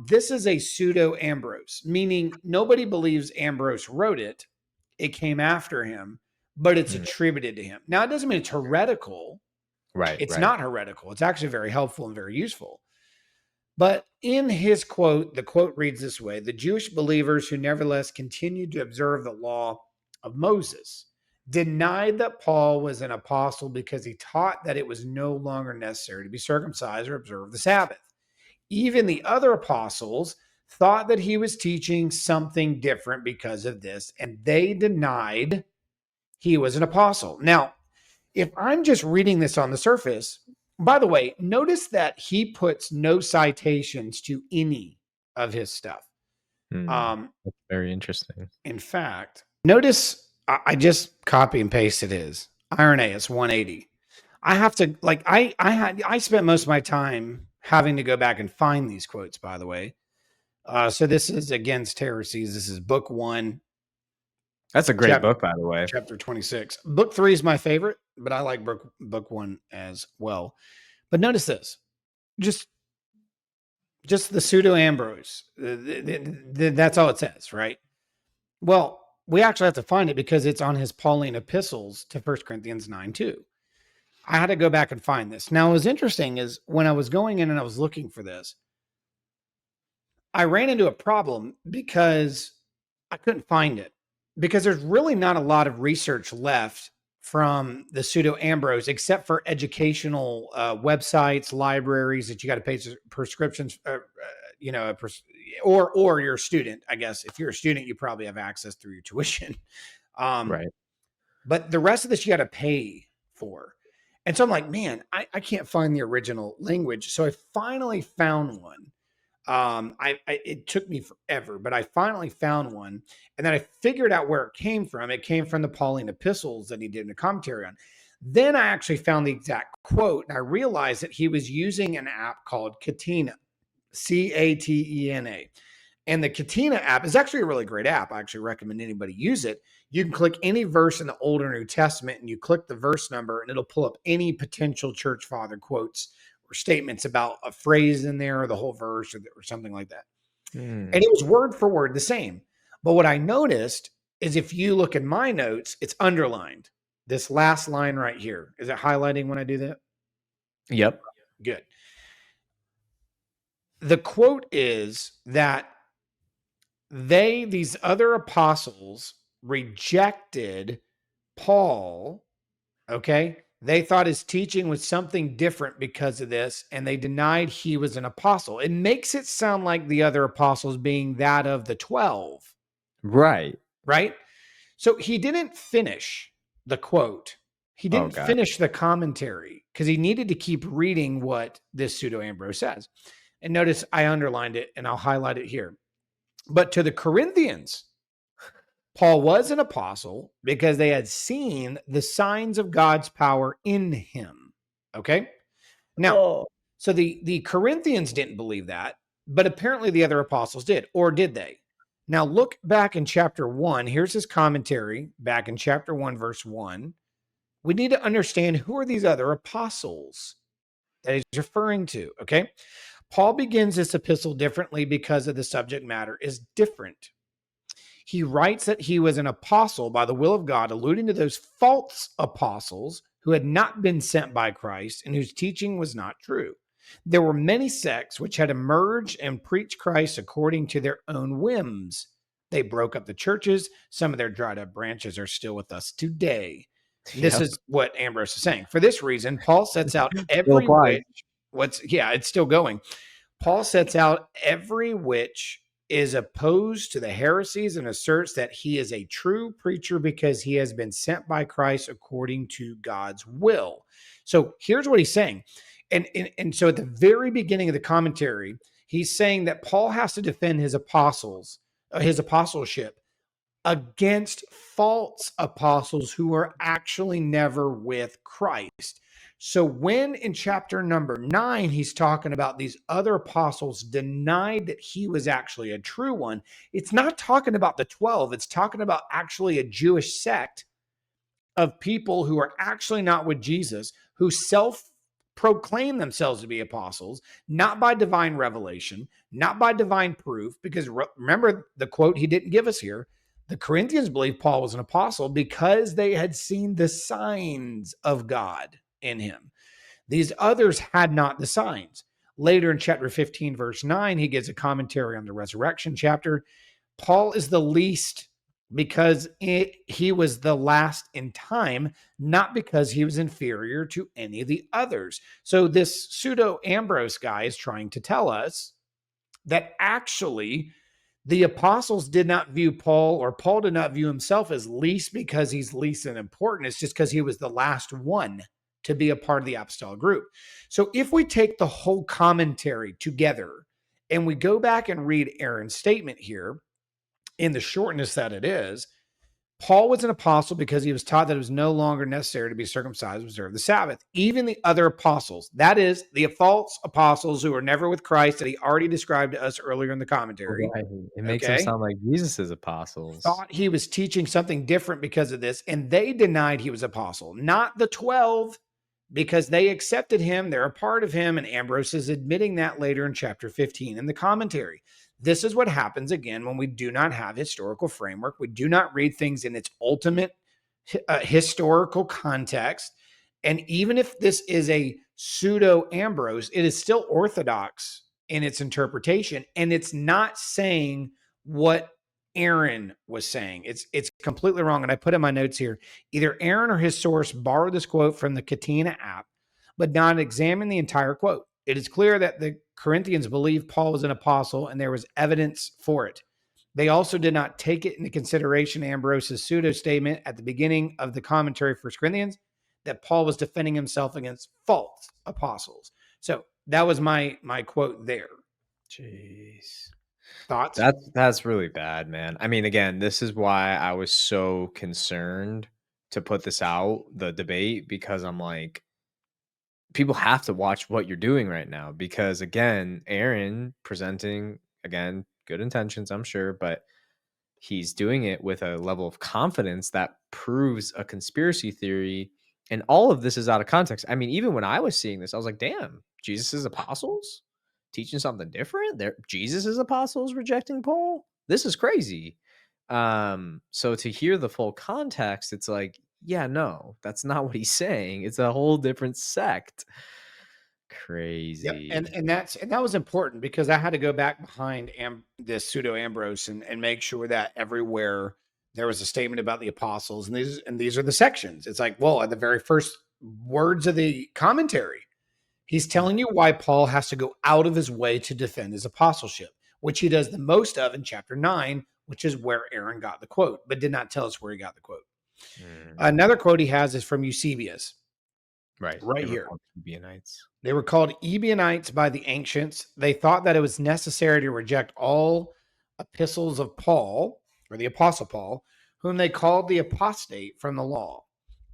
This is a pseudo Ambrose, meaning nobody believes Ambrose wrote it. It came after him, but it's attributed to him. Now, it doesn't mean it's heretical. Right. It's not heretical. It's actually very helpful and very useful. But in his quote, the quote reads this way: the Jewish believers who nevertheless continued to observe the law of Moses denied that Paul was an apostle because he taught that it was no longer necessary to be circumcised or observe the Sabbath. Even the other apostles thought that he was teaching something different because of this, and they denied he was an apostle. Now, if I'm just reading this on the surface, by the way, notice that he puts no citations to any of his stuff. That's very interesting. In fact, notice I just copy and pasted his Irenaeus 180. I have to I spent most of my time having to go back and find these quotes, by the way. So this is Against Heresies. This is book 1. That's a great book, by the way. Chapter 26. Book 3 is my favorite, but I like book 1 as well. But notice this. Just the pseudo Ambrose. That's all it says, right? Well, we actually have to find it because it's on his Pauline epistles to 1 Corinthians 9:2. I had to go back and find this. Now, what was interesting is when I was going in and I was looking for this, I ran into a problem because I couldn't find it. Because there's really not a lot of research left from the pseudo Ambrose, except for educational websites, libraries that you got to pay prescriptions, or you're a student. I guess if you're a student, you probably have access through your tuition. Right. But the rest of this you got to pay for. And so I'm like, man, I can't find the original language. So I finally found one. It took me forever, but I finally found one, and then I figured out where it came from. It came from the Pauline epistles that he did a commentary on. Then I actually found the exact quote, and I realized that he was using an app called Catena, Catena. And the Catena app is actually a really great app. I actually recommend anybody use it. You can click any verse in the Old or New Testament, and you click the verse number, and it'll pull up any potential church father quotes or statements about a phrase in there, or the whole verse, or something like that. And it was word for word the same. But what I noticed is if you look at my notes, it's underlined. This last line right here. Is it highlighting when I do that? Yep. Good. The quote is that these other apostles rejected Paul. Okay. They thought his teaching was something different because of this, and they denied he was an apostle. It makes it sound like the other apostles being that of the 12, Right. right? So he didn't finish the quote. He didn't God. finish the commentary because he needed to keep reading what this pseudo Ambrose says. And notice I underlined it and I'll highlight it here. But to the Corinthians, Paul was an apostle because they had seen the signs of God's power in him. Okay. Now, so the Corinthians didn't believe that, but apparently the other apostles did, or did they? Now look back in chapter 1. Here's his commentary back in chapter 1, verse 1. We need to understand who are these other apostles that he's referring to. Okay. Paul begins this epistle differently because of the subject matter is different. He writes that he was an apostle by the will of God, alluding to those false apostles who had not been sent by Christ and whose teaching was not true. There were many sects which had emerged and preached Christ according to their own whims. They broke up the churches. Some of their dried up branches are still with us today. This is what Ambrose is saying. For this reason, Paul sets out every which, it's still going. Paul sets out every which is opposed to the heresies and asserts that he is a true preacher because he has been sent by Christ according to God's will. So here's what he's saying. And so at the very beginning of the commentary, he's saying that Paul has to defend his apostleship against false apostles who are actually never with Christ. So when in chapter number 9, he's talking about these other apostles denied that he was actually a true one, it's not talking about the 12. It's talking about actually a Jewish sect of people who are actually not with Jesus, who self-proclaim themselves to be apostles, not by divine revelation, not by divine proof, because remember the quote he didn't give us here. The Corinthians believed Paul was an apostle because they had seen the signs of God in him. These others had not the signs. Later in chapter 15, verse 9, he gives a commentary on the resurrection chapter. Paul is the least because he was the last in time, not because he was inferior to any of the others. So this pseudo Ambrose guy is trying to tell us that actually the apostles did not view Paul, or Paul did not view himself as least because he's least and important. It's just because he was the last one to be a part of the apostolic group. So if we take the whole commentary together and we go back and read Aaron's statement here in the shortness that it is, Paul was an apostle because he was taught that it was no longer necessary to be circumcised to observe the Sabbath. Even the other apostles, that is, the false apostles who were never with Christ that he already described to us earlier in the commentary. Right. It makes them sound like Jesus' apostles. Thought he was teaching something different because of this, and they denied he was apostle, not the 12, because they accepted him. They're a part of him, and Ambrose is admitting that later in chapter 15 in the commentary. This is what happens again when we do not have historical framework. We do not read things in its ultimate historical context. And even if this is a pseudo Ambrose, it is still orthodox in its interpretation. And it's not saying what Aaron was saying. It's completely wrong. And I put in my notes here, either Aaron or his source borrowed this quote from the Catena app, but not examine the entire quote. It is clear that the Corinthians believed Paul was an apostle and there was evidence for it. They also did not take it into consideration Ambrose's pseudo statement at the beginning of the commentary for 1 Corinthians that Paul was defending himself against false apostles. So that was my quote there. Jeez. Thoughts? That's really bad, man. I mean, again, this is why I was so concerned to put this out, the debate, because I'm like, people have to watch what you're doing right now, because again, Aaron presenting, again, good intentions, I'm sure, but he's doing it with a level of confidence that proves a conspiracy theory. And all of this is out of context. I mean, even when I was seeing this, I was like, damn, Jesus' apostles teaching something different. They're Jesus' apostles rejecting Paul. This is crazy. So to hear the full context, it's like, yeah, no, that's not what he's saying. It's a whole different sect. Yep, Crazy. and that was important because I had to go back behind this pseudo Ambrose and make sure that everywhere there was a statement about the apostles, and these are the sections. It's like, well, at the very first words of the commentary, he's telling you why Paul has to go out of his way to defend his apostleship, which he does the most of in chapter 9, which is where Aaron got the quote, but did not tell us where he got the quote. Another quote he has is from Eusebius, Right. right They were here. called Ebionites. They were called Ebionites by the ancients. They thought that it was necessary to reject all epistles of Paul, or the Apostle Paul, whom they called the apostate from the law.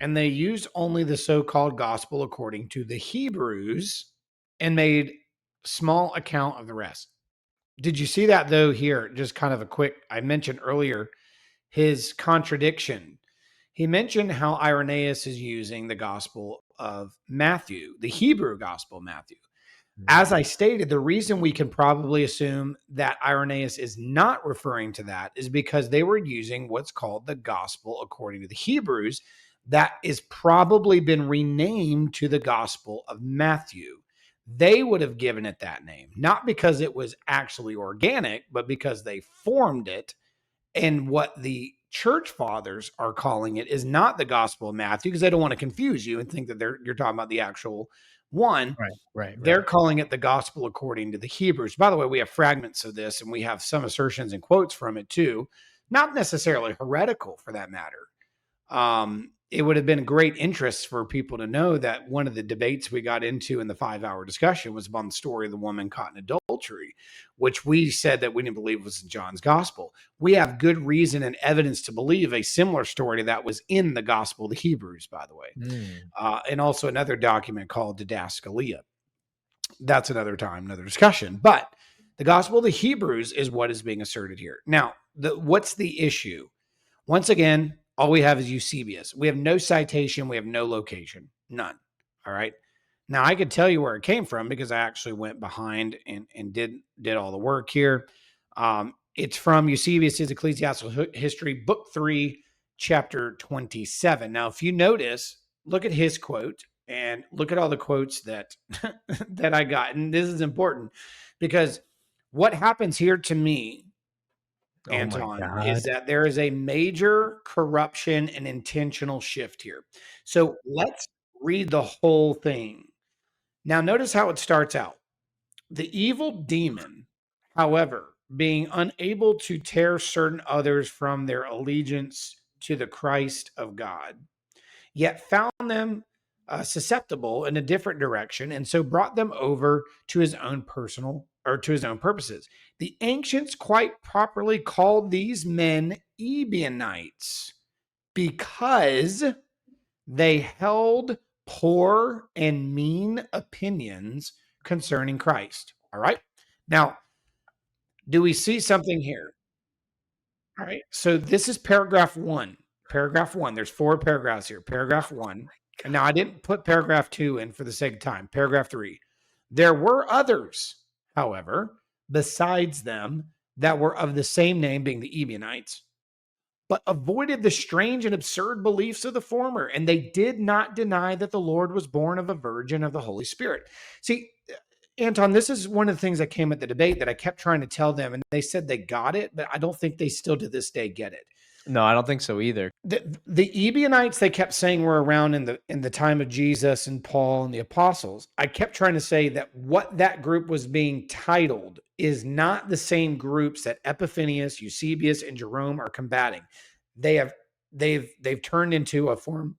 And they used only the so called gospel according to the Hebrews and made small account of the rest. Did you see that, though, here? Just kind of a quick, I mentioned earlier his contradiction. He mentioned how Irenaeus is using the gospel of Matthew, the Hebrew gospel of Matthew. As I stated, the reason we can probably assume that Irenaeus is not referring to that is because they were using what's called the gospel according to the Hebrews, that is probably been renamed to the gospel of Matthew. They would have given it that name, not because it was actually organic, but because they formed it. And what the church fathers are calling it is not the gospel of Matthew, because they don't want to confuse you and think that you're talking about the actual one. Right. They're calling it the gospel according to the Hebrews. By the way, we have fragments of this and we have some assertions and quotes from it too, not necessarily heretical for that matter. It would have been great interest for people to know that one of the debates we got into in the 5-hour discussion was about the story of the woman caught in adultery, which we said that we didn't believe was in John's gospel. We have good reason and evidence to believe a similar story to that was in the gospel of the Hebrews, by the way. And also another document called Didascalia. That's another time, another discussion. But the gospel of the Hebrews is what is being asserted here. Now, what's the issue? Once again, all we have is Eusebius. We have no citation. We have no location. None. All right. Now, I could tell you where it came from because I actually went behind and did all the work here. It's from Eusebius' Ecclesiastical History, Book 3, Chapter 27. Now, if you notice, look at his quote and look at all the quotes that that I got. And this is important because what happens here to me, Anton, is that there is a major corruption and intentional shift here. So let's read the whole thing. Now, notice how it starts out. The evil demon, however, being unable to tear certain others from their allegiance to the Christ of God, yet found them susceptible in a different direction, and so brought them over to his own personal or to his own purposes. The ancients quite properly called these men Ebionites because they held poor and mean opinions concerning Christ. All right. Now, do we see something here? All right. So this is paragraph 1. Paragraph 1. There's 4 paragraphs here. Paragraph 1. And now I didn't put paragraph 2 in for the sake of time. Paragraph 3. There were others, however, besides them that were of the same name, being the Ebionites, but avoided the strange and absurd beliefs of the former, and they did not deny that the Lord was born of a virgin of the Holy Spirit. See, Anton, this is one of the things that came at the debate that I kept trying to tell them, and they said they got it, but I don't think they still to this day get it. No, I don't think so either. The Ebionites, they kept saying, were around in the time of Jesus and Paul and the apostles. I kept trying to say that what that group was being titled is not the same groups that Epiphanius, Eusebius, and Jerome are combating. They've turned into a form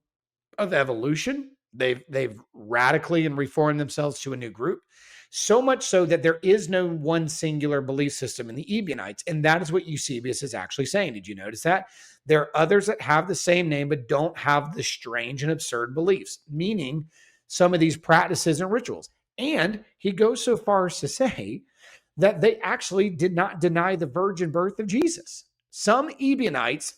of evolution. They've radically and reformed themselves to a new group. So much so that there is no one singular belief system in the Ebionites. And that is what Eusebius is actually saying. Did you notice that? There are others that have the same name, but don't have the strange and absurd beliefs, meaning some of these practices and rituals. And he goes so far as to say that they actually did not deny the virgin birth of Jesus. Some Ebionites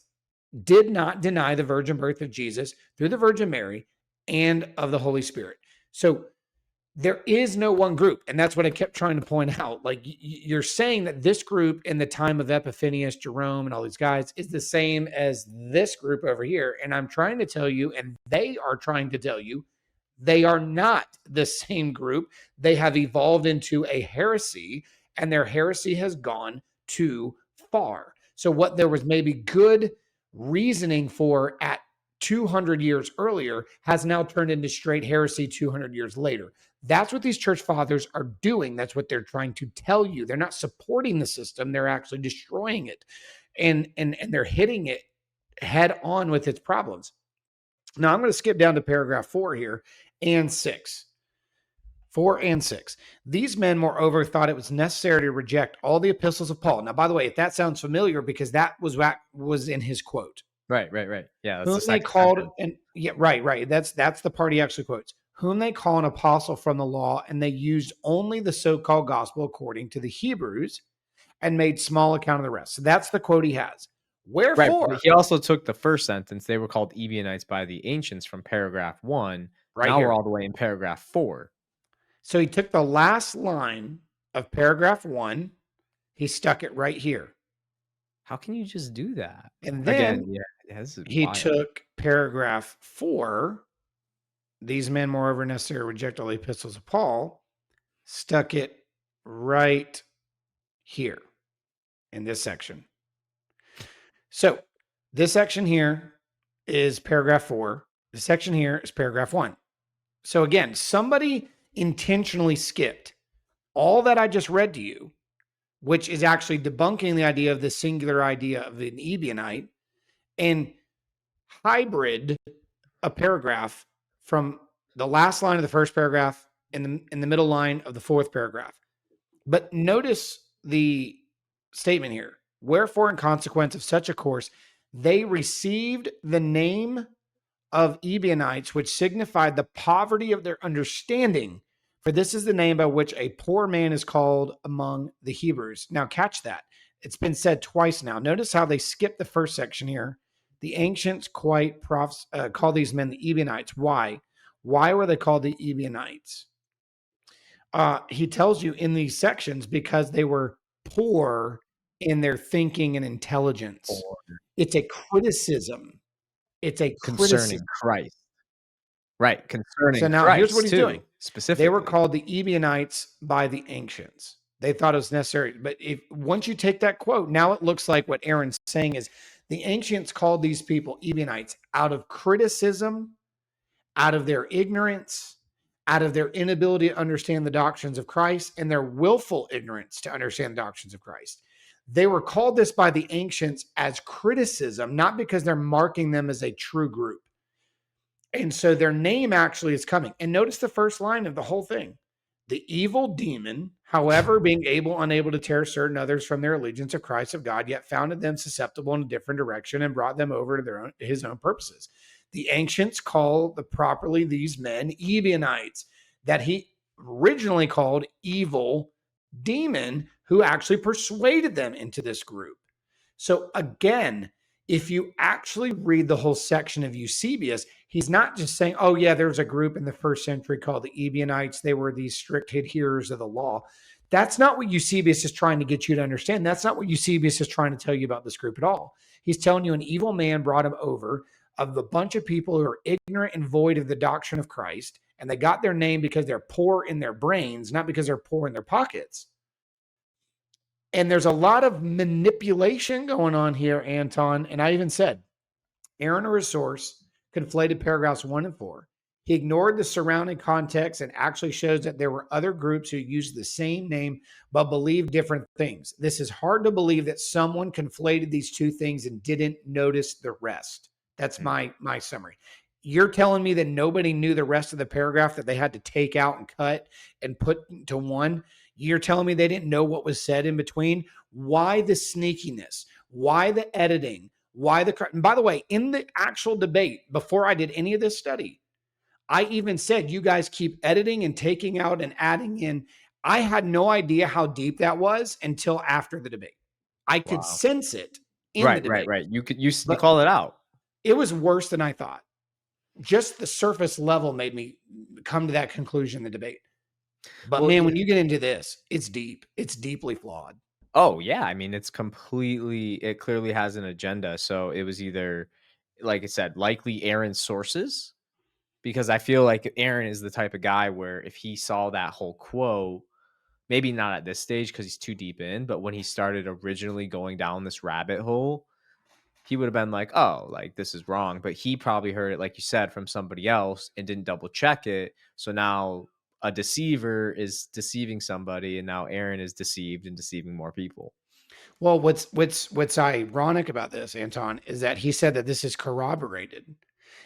did not deny the virgin birth of Jesus through the Virgin Mary and of the Holy Spirit. So there is no one group. And that's what I kept trying to point out. Like you're saying that this group in the time of Epiphanius, Jerome, and all these guys is the same as this group over here. And I'm trying to tell you, and they are trying to tell you, they are not the same group. They have evolved into a heresy, and their heresy has gone too far. So what there was maybe good reasoning for at 200 years earlier has now turned into straight heresy 200 years later. That's what these church fathers are doing. That's what they're trying to tell you. They're not supporting the system. They're actually destroying it. And they're hitting it head on with its problems. Now I'm going to skip down to paragraph 4 here and 6. 4 and 6. These men, moreover, thought it was necessary to reject all the epistles of Paul. Now, by the way, if that sounds familiar, because that was in his quote. Right. Yeah, that's Whom the they second called, sentence. and yeah, right. That's the part he actually quotes. Whom they call an apostle from the law, and they used only the so-called gospel according to the Hebrews, and made small account of the rest. So that's the quote he has. Right. Wherefore, But he also took the first sentence. They were called Ebionites by the ancients from paragraph 1. right Now here. we're all the way in paragraph 4. So he took the last line of paragraph 1, he stuck it right here. How can you just do that? And then Again, yeah, this is he wild. took paragraph 4, these men moreover necessary to reject all the epistles of Paul, stuck it right here in this section. So this section here is paragraph 4. The section here is paragraph 1. So again, somebody intentionally skipped all that I just read to you, which is actually debunking the idea of the singular idea of an Ebionite, and hybrid a paragraph from the last line of the first paragraph in the middle line of the fourth paragraph. But notice the statement here. Wherefore, in consequence of such a course, they received the name of Ebionites, which signified the poverty of their understanding. For this is the name by which a poor man is called among the Hebrews. Now, catch that. It's been said twice now. Notice how they skipped the first section here. The ancients quite call these men the Ebionites. Why? Why were they called the Ebionites? He tells you in these sections because they were poor in their thinking and intelligence. It's a criticism. It's a Concerning criticism. Christ. Right. Concerning So now Christ, here's what he's too, doing. specifically. They were called the Ebionites by the ancients. They thought it was necessary. But once you take that quote, now it looks like what Aaron's saying is the ancients called these people Ebionites out of criticism, out of their ignorance, out of their inability to understand the doctrines of Christ, and their willful ignorance to understand the doctrines of Christ. They were called this by the ancients as criticism, not because they're marking them as a true group. And so their name actually is coming. And notice the first line of the whole thing. The evil demon, however, being unable to tear certain others from their allegiance of Christ of God, yet founded them susceptible in a different direction and brought them over to his own purposes. The ancients call properly these men Ebionites, that he originally called evil demon, who actually persuaded them into this group. So again, if you actually read the whole section of Eusebius, he's not just saying, oh yeah, there was a group in the first century called the Ebionites. They were these strict adherers of the law. That's not what Eusebius is trying to get you to understand. That's not what Eusebius is trying to tell you about this group at all. He's telling you an evil man brought him over of a bunch of people who are ignorant and void of the doctrine of Christ. And they got their name because they're poor in their brains, not because they're poor in their pockets. And there's a lot of manipulation going on here, Anton. And I even said, Aaron or his source conflated paragraphs 1 and 4. He ignored the surrounding context and actually shows that there were other groups who used the same name but believed different things. This is hard to believe that someone conflated these two things and didn't notice the rest. That's my summary. You're telling me that nobody knew the rest of the paragraph that they had to take out and cut and put to one? You're telling me they didn't know what was said in between? Why the sneakiness? Why the editing? Why the? And by the way, in the actual debate, before I did any of this study, I even said, you guys keep editing and taking out and adding in. I had no idea how deep that was until after the debate. I could Wow. sense it in the Right, right, debate, right. You but call it out. it was worse than I thought. Just the surface level made me come to that conclusion in the debate. But Well, man, yeah. when you get into this, it's deep. It's deeply flawed. Oh, yeah, I mean, it clearly has an agenda, so it was either, like I said, likely Aaron's sources, because I feel like Aaron is the type of guy where if he saw that whole quote, maybe not at this stage because he's too deep in, but when he started originally going down this rabbit hole, he would have been like, "Oh, like this is wrong." But he probably heard it, like you said, from somebody else and didn't double check it. So now a deceiver is deceiving somebody, and now Aaron is deceived and deceiving more people. Well, what's ironic about this, Anton, is that he said that this is corroborated.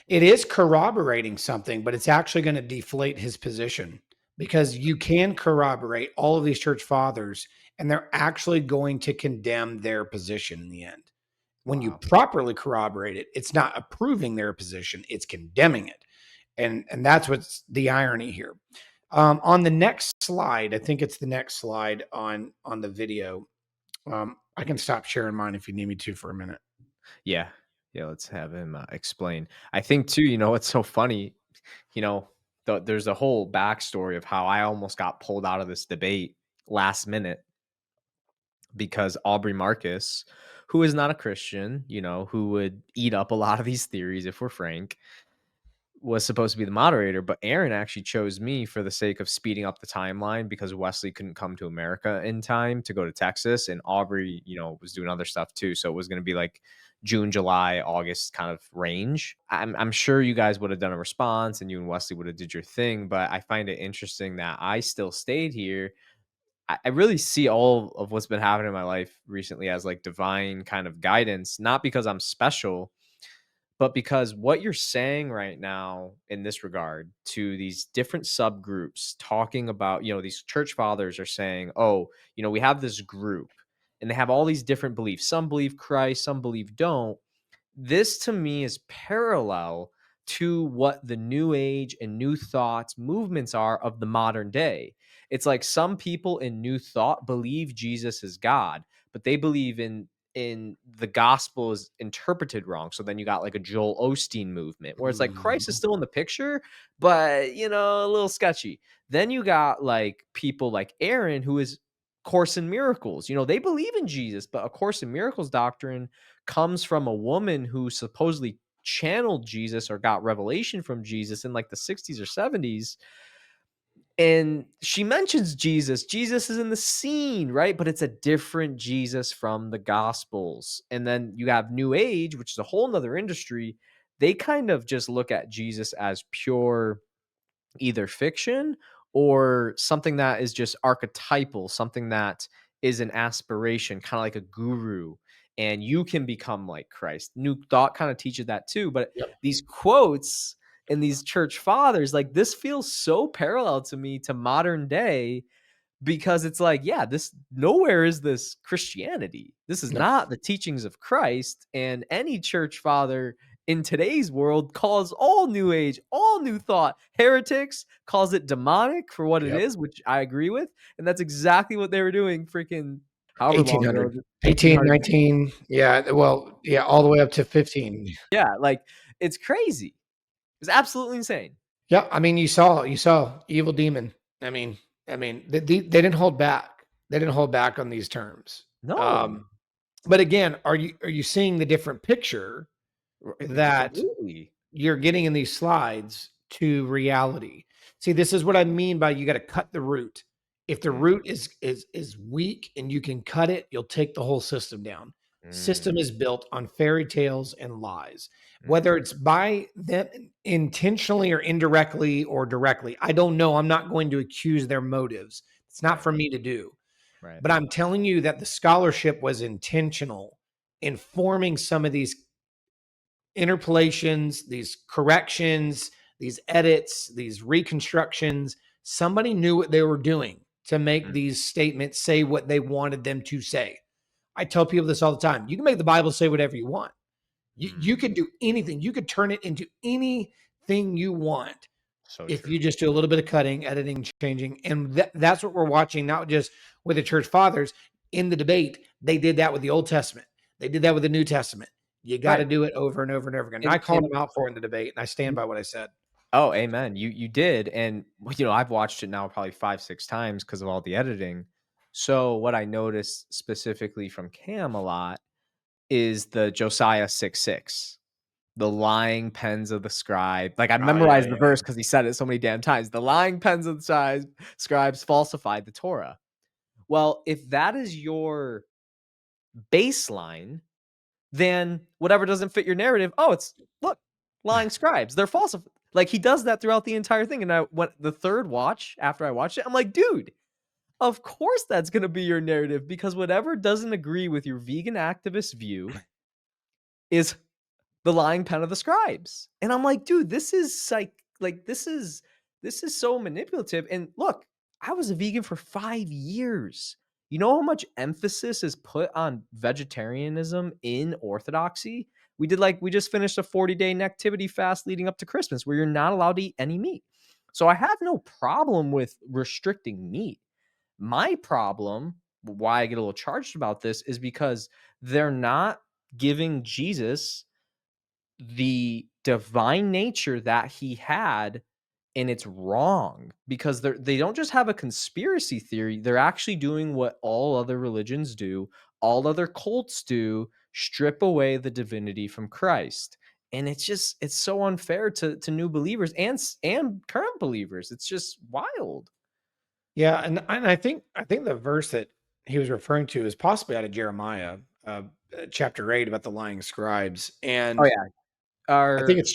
It is corroborating something, but it's actually going to deflate his position because you can corroborate all of these church fathers and they're actually going to condemn their position in the end. When you Wow. properly corroborate it, it's not approving their position, it's condemning it. And that's what's the irony here. On the next slide, I think it's the next slide on the video. I can stop sharing mine if you need me to for a minute. Yeah. Yeah. Let's have him explain. I think, too, what's so funny? There's a whole backstory of how I almost got pulled out of this debate last minute because Aubrey Marcus, who is not a Christian, who would eat up a lot of these theories, if we're frank, was supposed to be the moderator, but Aaron actually chose me for the sake of speeding up the timeline because Wesley couldn't come to America in time to go to Texas, and Aubrey, was doing other stuff too. So it was going to be like June, July, August kind of range. I'm sure you guys would have done a response, and you and Wesley would have did your thing. But I find it interesting that I still stayed here. I really see all of what's been happening in my life recently as like divine kind of guidance, not because I'm special, but because what you're saying right now in this regard to these different subgroups talking about, these church fathers are saying, oh, we have this group and they have all these different beliefs. Some believe Christ, some believe don't. This to me is parallel to what the new age and new thoughts movements are of the modern day. It's like some people in new thought believe Jesus is God, but they believe in the gospel is interpreted wrong. So then you got like a Joel Osteen movement where it's like Christ is Mhm. still in the picture, but a little sketchy. Then you got like people like Aaron, who is Course in Miracles. They believe in Jesus, but a Course in Miracles doctrine comes from a woman who supposedly channeled Jesus or got revelation from Jesus in like the 60s or 70s. And she mentions Jesus. Jesus is in the scene, right? But it's a different Jesus from the Gospels. And then you have New Age, which is a whole nother industry. They kind of just look at Jesus as pure either fiction or something that is just archetypal, something that is an aspiration, kind of like a guru, and you can become like Christ. New Thought kind of teaches that too, but Yep. these quotes and these church fathers, like this feels so parallel to me to modern day because it's like, yeah, this nowhere is this Christianity. This is No. not the teachings of Christ. And any church father in today's world calls all new age, all new thought heretics, calls it demonic for what it Yep. is, which I agree with. And that's exactly what they were doing freaking however long ago, 1800, 18, 1800. 19. Yeah. Well, yeah, all the way up to 15. Yeah, like it's crazy. It's absolutely insane. Yeah. I mean, you saw evil demon. I mean, they didn't hold back. They didn't hold back on these terms. No, But again, are you seeing the different picture that completely. you're getting in these slides to reality? See, this is what I mean by you got to cut the root. If the Mm, root is weak and you can cut it, you'll take the whole system down. mm, System is built on fairy tales and lies, mm, whether it's by them intentionally or indirectly or directly. I don't know. I'm not going to accuse their motives. It's not right, for me to do. right. But I'm telling you that the scholarship was intentional in forming some of these interpolations, these corrections, these edits, these reconstructions. Somebody knew what they were doing to make these statements say what they wanted them to say. I tell people this all the time. You can make the Bible say whatever you want. You could do anything. You could turn it into anything you want So if true. you just do a little bit of cutting, editing, changing. And that's what we're watching, not just with the church fathers in the debate. They did that with the Old Testament. They did that with the New Testament. You got to Right. do it over and over and over again. And I called them out for it in the debate, and I stand by what I said. Oh, amen. You did. And I've watched it now probably 5-6 times because of all the editing. So what I noticed specifically from Cam a lot is the Josiah 6:6. The lying pens of the scribe. Like I Oh, yeah, memorized the yeah. verse because he said it so many damn times. The lying pens of the scribes falsified the Torah. Well, if that is your baseline, then whatever doesn't fit your narrative, it's look, lying scribes. They're falsified. Like he does that throughout the entire thing. And I went the third watch after I watched it, I'm like, dude, of course that's gonna be your narrative because whatever doesn't agree with your vegan activist view is the lying pen of the scribes. And I'm like, dude, this is this is so manipulative. And look, I was a vegan for 5 years. You know how much emphasis is put on vegetarianism in orthodoxy? We just finished a 40-day inactivity fast leading up to Christmas where you're not allowed to eat any meat. So I have no problem with restricting meat. My problem, why I get a little charged about this, is because they're not giving Jesus the divine nature that he had, and it's wrong because they don't just have a conspiracy theory, they're actually doing what all other religions do, all other cults do, strip away the divinity from Christ. And it's so unfair to new believers and current believers. It's just wild. Yeah, and I think the verse that he was referring to is possibly out of Jeremiah, chapter 8, about the lying scribes. Oh And yeah. I think it's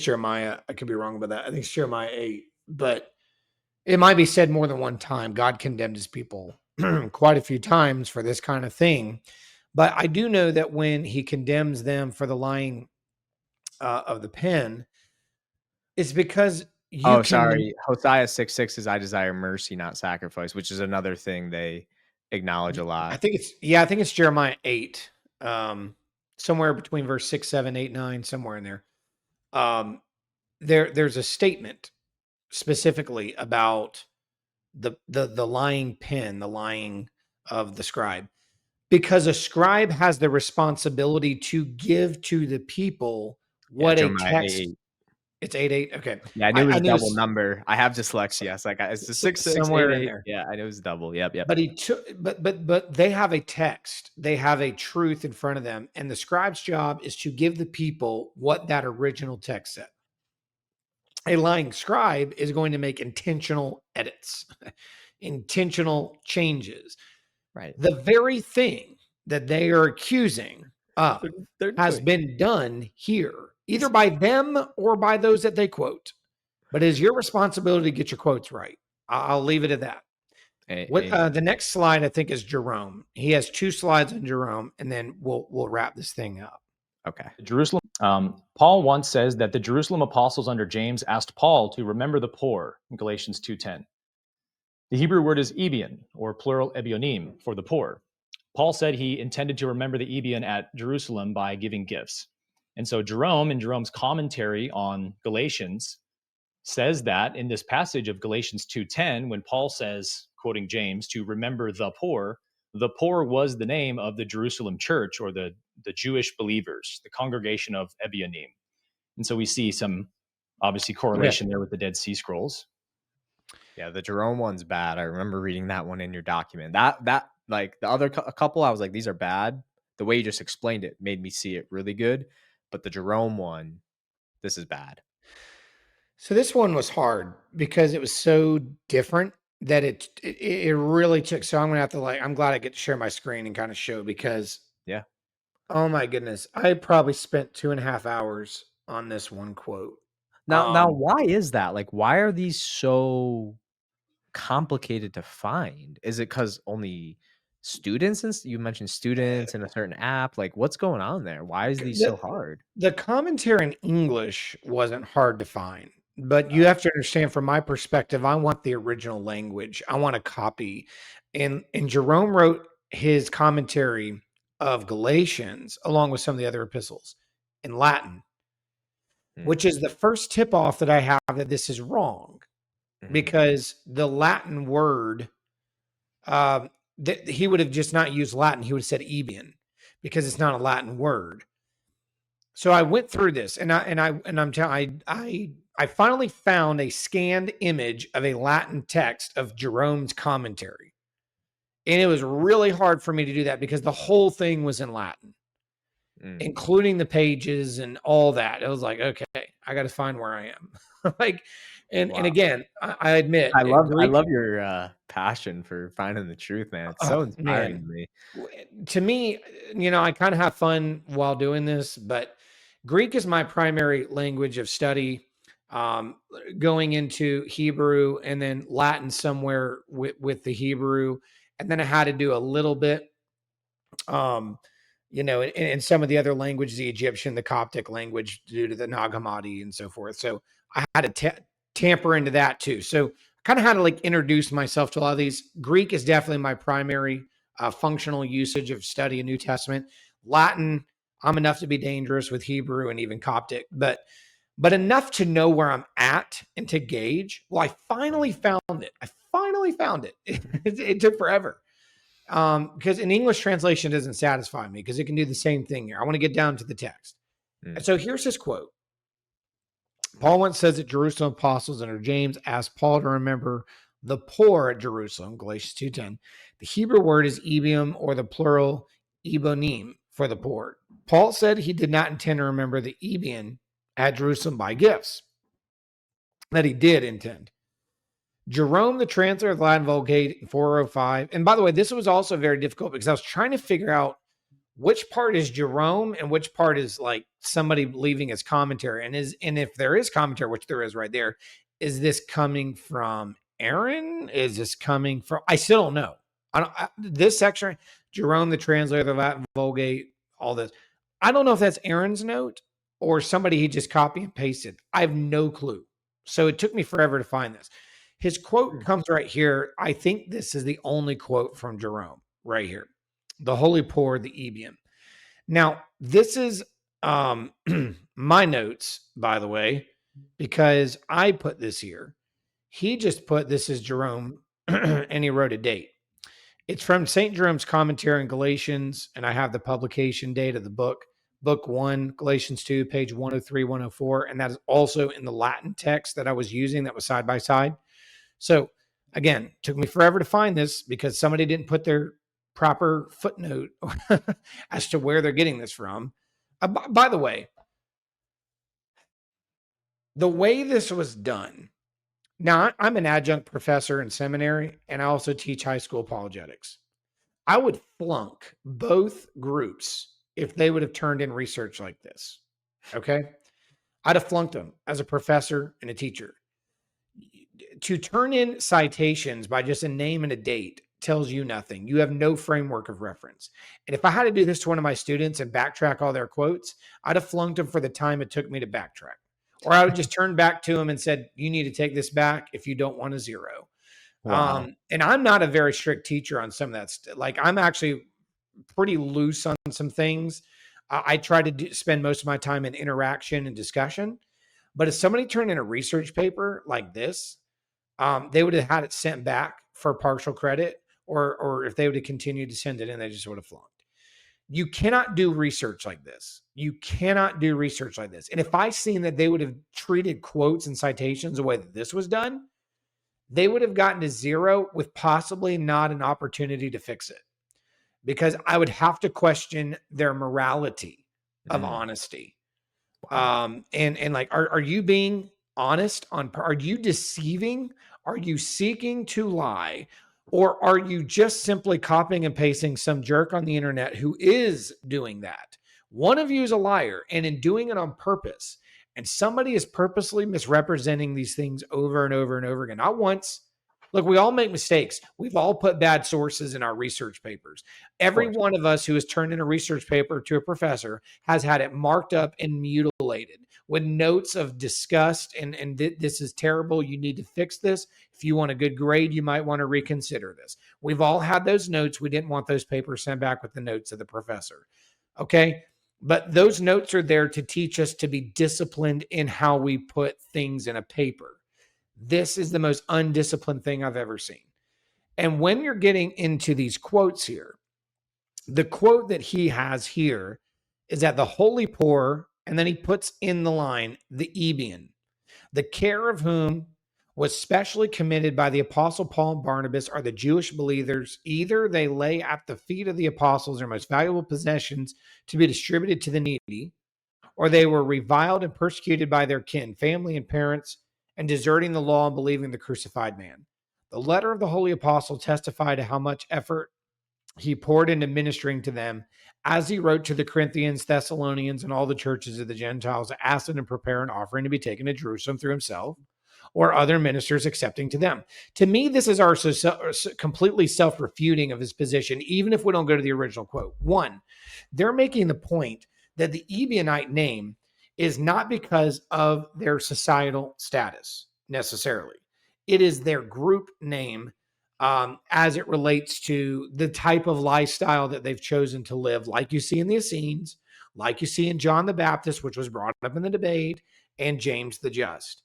Jeremiah. I could be wrong about that. I think it's Jeremiah 8, but it might be said more than one time. God condemned his people quite a few times for this kind of thing. But I do know that when he condemns them for the lying of the pen, it's because you Oh, can. sorry. Hosea 6:6 is I desire mercy, not sacrifice, which is another thing they acknowledge a lot. I think it's Jeremiah 8. Somewhere between verse 6, 7, 8, 9, somewhere in there. There's a statement specifically about the lying pen, the lying of the scribe. Because a scribe has the responsibility to give to the people Yeah, what a Jeremiah text. 8:8. It's 8:8. Okay. Yeah, I knew it was I a knew double it's number. I have dyslexia. It's like it's the 6:6, somewhere in 8:8. there. Yeah, I knew it was double. Yep, yep. But he took, but they have a text, they have a truth in front of them, and the scribe's job is to give the people what that original text said. A lying scribe is going to make intentional edits, intentional changes. Right. The very thing that they are accusing of They're has doing. been done here, either by them or by those that they quote. But it is your responsibility to get your quotes right. I'll leave it at that. Amen. The next slide I think is Jerome. He has 2 slides on Jerome, and then we'll wrap this thing up. Okay. Jerusalem. Paul once says that the Jerusalem apostles under James asked Paul to remember the poor in Galatians 2:10. The Hebrew word is ebion, or plural ebionim, for the poor. Paul said he intended to remember the ebion at Jerusalem by giving gifts. And so Jerome, in Jerome's commentary on Galatians, says that in this passage of Galatians 2:10, when Paul says, quoting James, to remember the poor was the name of the Jerusalem church, or the Jewish believers, the congregation of Ebionim. And so we see some obviously correlation there with the Dead Sea Scrolls. Yeah, the Jerome one's bad. I remember reading that one in your document. That like the other a couple, I was like, these are bad. The way you just explained it made me see it really good. But the Jerome one, this is bad. So this one was hard because it was so different that it really took. So I'm gonna have to I'm glad I get to share my screen and kind of show, because Yeah. oh my goodness, I probably spent 2.5 hours on this one quote. Now, why is that? Like, why are these so complicated to find? Is it because only students, and you mentioned students in a certain app. Like, what's going on there? Why is these so The hard? the commentary in English wasn't hard to find, but you have to understand from my perspective, I want the original language. I want a copy. And Jerome wrote his commentary of Galatians along with some of the other epistles in Latin, Mm, which is the first tip off that I have that this is wrong mhm, because the Latin word, that he would have just not used Latin. He would have said Ebion because it's not a Latin word. So I went through this, I'm telling I finally found a scanned image of a Latin text of Jerome's commentary, and it was really hard for me to do that because the whole thing was in Latin, mm. including the pages and all that. It was like, okay, I got to find where I am. Like, and Wow. again, I admit, I Greek. love your passion for finding the truth, man. It's so Oh inspiring man, to me. To me, I kind of have fun while doing this, but Greek is my primary language of study. Um, Going into Hebrew and then Latin somewhere with the Hebrew, and then I had to do a little bit, um, in some of the other languages, the Egyptian, the Coptic language, due to the Nag Hammadi and so forth. So I had to tamper into that too. So I kind of had to like introduce myself to a lot of these. Greek is definitely my primary functional usage of study in New Testament. Latin, I'm enough to be dangerous with Hebrew and even Coptic, but enough to know where I'm at and to gauge. Well, I finally found it. I finally found it. It took forever. Because an English translation doesn't satisfy me because it can do the same thing here. I want to get down to the text. Mm, And so here's his quote. Paul once says that Jerusalem apostles under James asked Paul to remember the poor at Jerusalem, Galatians 2:10. The Hebrew word is ebium, or the plural ebonim, for the poor. Paul said he did not intend to remember the ebion at Jerusalem by gifts, that he did intend. Jerome, the translator of the Latin Vulgate in 405. And by the way, this was also very difficult because I was trying to figure out which part is Jerome and which part is like somebody leaving his commentary. And if there is commentary, which there is right there, is this coming from Aaron? Is this coming from? I still don't know. This section, Jerome, the translator of the Latin Vulgate, all this. I don't know if that's Aaron's note or somebody he just copied and pasted. I have no clue. So it took me forever to find this. His quote mm, comes right here. I think this is the only quote from Jerome right here. The holy poor, the Ebium. Now, this is um, my notes, by the way, because I put this here. He just put this as Jerome and he wrote a date. It's from St. Jerome's commentary in Galatians, and I have the publication date of the book, book 1, Galatians 2, page 103, 104. And that is also in the Latin text that I was using that was side by side. So again, took me forever to find this because somebody didn't put their proper footnote as to where they're getting this from. By the way this was done. Now, I'm an adjunct professor in seminary, and I also teach high school apologetics. I would flunk both groups if they would have turned in research like this. Okay. I'd have flunked them as a professor and a teacher. To turn in citations by just a name and a date tells you nothing. You have no framework of reference. And if I had to do this to one of my students and backtrack all their quotes, I'd have flunked them for the time it took me to backtrack. Or I would just turn back to them and said, you need to take this back if you don't want a zero. wow. And I'm not a very strict teacher on some of that stuff. Like I'm actually pretty loose on some things. I try to spend most of my time in interaction and discussion. But if somebody turned in a research paper like this, they would have had it sent back for partial credit, or if they would have continued to send it in, they just would have flunked. You cannot do research like this. You cannot do research like this. And if I seen that they would have treated quotes and citations the way that this was done, they would have gotten to zero with possibly not an opportunity to fix it because I would have to question their morality of Mm, honesty. wow. And like, are you being honest are you deceiving? Are you seeking to lie? Or are you just simply copying and pasting some jerk on the internet who is doing that? One of you is a liar and in doing it on purpose. And somebody is purposely misrepresenting these things over and over and over again. Not once, Look, we all make mistakes. We've all put bad sources in our research papers. Every one of us who has turned in a research paper to a professor has had it marked up and mutilated with notes of disgust and this is terrible. You need to fix this. If you want a good grade, you might want to reconsider this. We've all had those notes. We didn't want those papers sent back with the notes of the professor. Okay. But those notes are there to teach us to be disciplined in how we put things in a paper. This is the most undisciplined thing I've ever seen. And when you're getting into these quotes here, the quote that he has here is that the holy poor, and then he puts in the line, the Ebion, the care of whom was specially committed by the apostle Paul and Barnabas are the Jewish believers. Either they lay at the feet of the apostles their most valuable possessions to be distributed to the needy, or they were reviled and persecuted by their kin, family, and parents, and deserting the law and believing the crucified man. The letter of the holy apostle testified to how much effort he poured into ministering to them as he wrote to the Corinthians, Thessalonians, and all the churches of the Gentiles to ask them to prepare an offering to be taken to Jerusalem through himself or other ministers accepting to them. To me, this is our completely self-refuting of his position, even if we don't go to the original quote. One, they're making the point that the Ebionite name is not because of their societal status necessarily. It is their group name as it relates to the type of lifestyle that they've chosen to live, like you see in the Essenes, like you see in John the Baptist, which was brought up in the debate, and James the Just.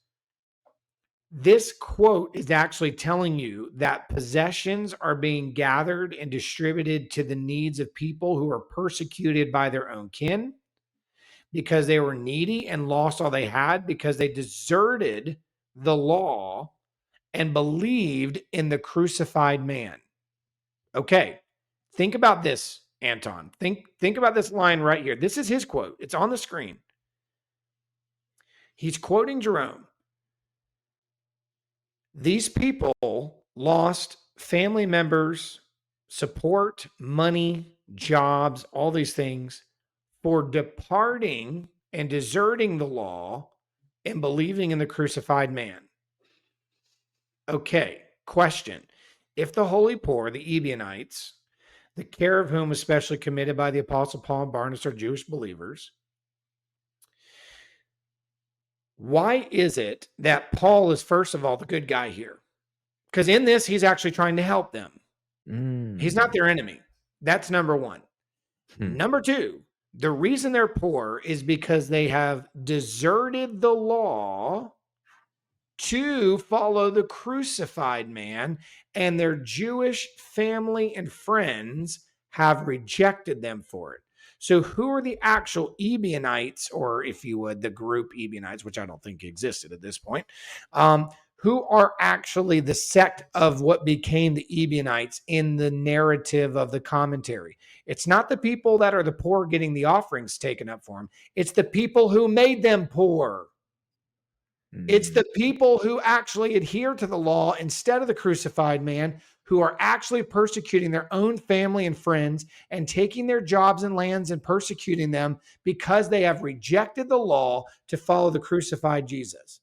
This quote is actually telling you that possessions are being gathered and distributed to the needs of people who are persecuted by their own kin because they were needy and lost all they had because they deserted the law and believed in the crucified man. Okay, think about this, Anton. Think about this line right here. This is his quote. It's on the screen. He's quoting Jerome. These people lost family members, support, money, jobs, all these things for departing and deserting the law and believing in the crucified man. Okay, question. If the holy poor, the Ebionites, the care of whom was specially committed by the apostle Paul and Barnabas are Jewish believers, why is it that Paul is, first of all, the good guy here? Because in this, he's actually trying to help them. He's not their enemy. That's number one. Number two, the reason they're poor is because they have deserted the law to follow the crucified man, and their Jewish family and friends have rejected them for it. So who are the actual Ebionites, or if you would, the group Ebionites, which I don't think existed at this point, who are actually the sect of what became the Ebionites in the narrative of the commentary? It's not the people that are the poor getting the offerings taken up for them. It's the people who made them poor. It's the people who actually adhere to the law instead of the crucified man, who are actually persecuting their own family and friends and taking their jobs and lands and persecuting them because they have rejected the law to follow the crucified Jesus.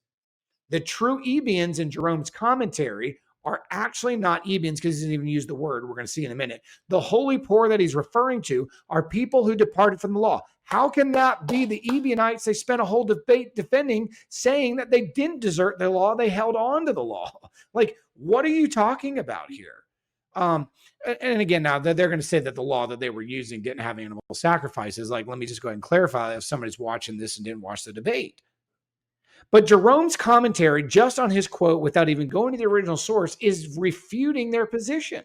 The true Ebions in Jerome's commentary are actually not Ebions because he doesn't even use the word. We're going to see in a minute. The holy poor that he's referring to are people who departed from the law. How can that be the Ebionites they spent a whole debate defending, saying that they didn't desert the law, they held on to the law? Like, what are you talking about here? And again, now they're going to say that the law that they were using didn't have animal sacrifices. Like, let me just go ahead and clarify that if somebody's watching this and didn't watch the debate. But Jerome's commentary, just on his quote, without even going to the original source, is refuting their position.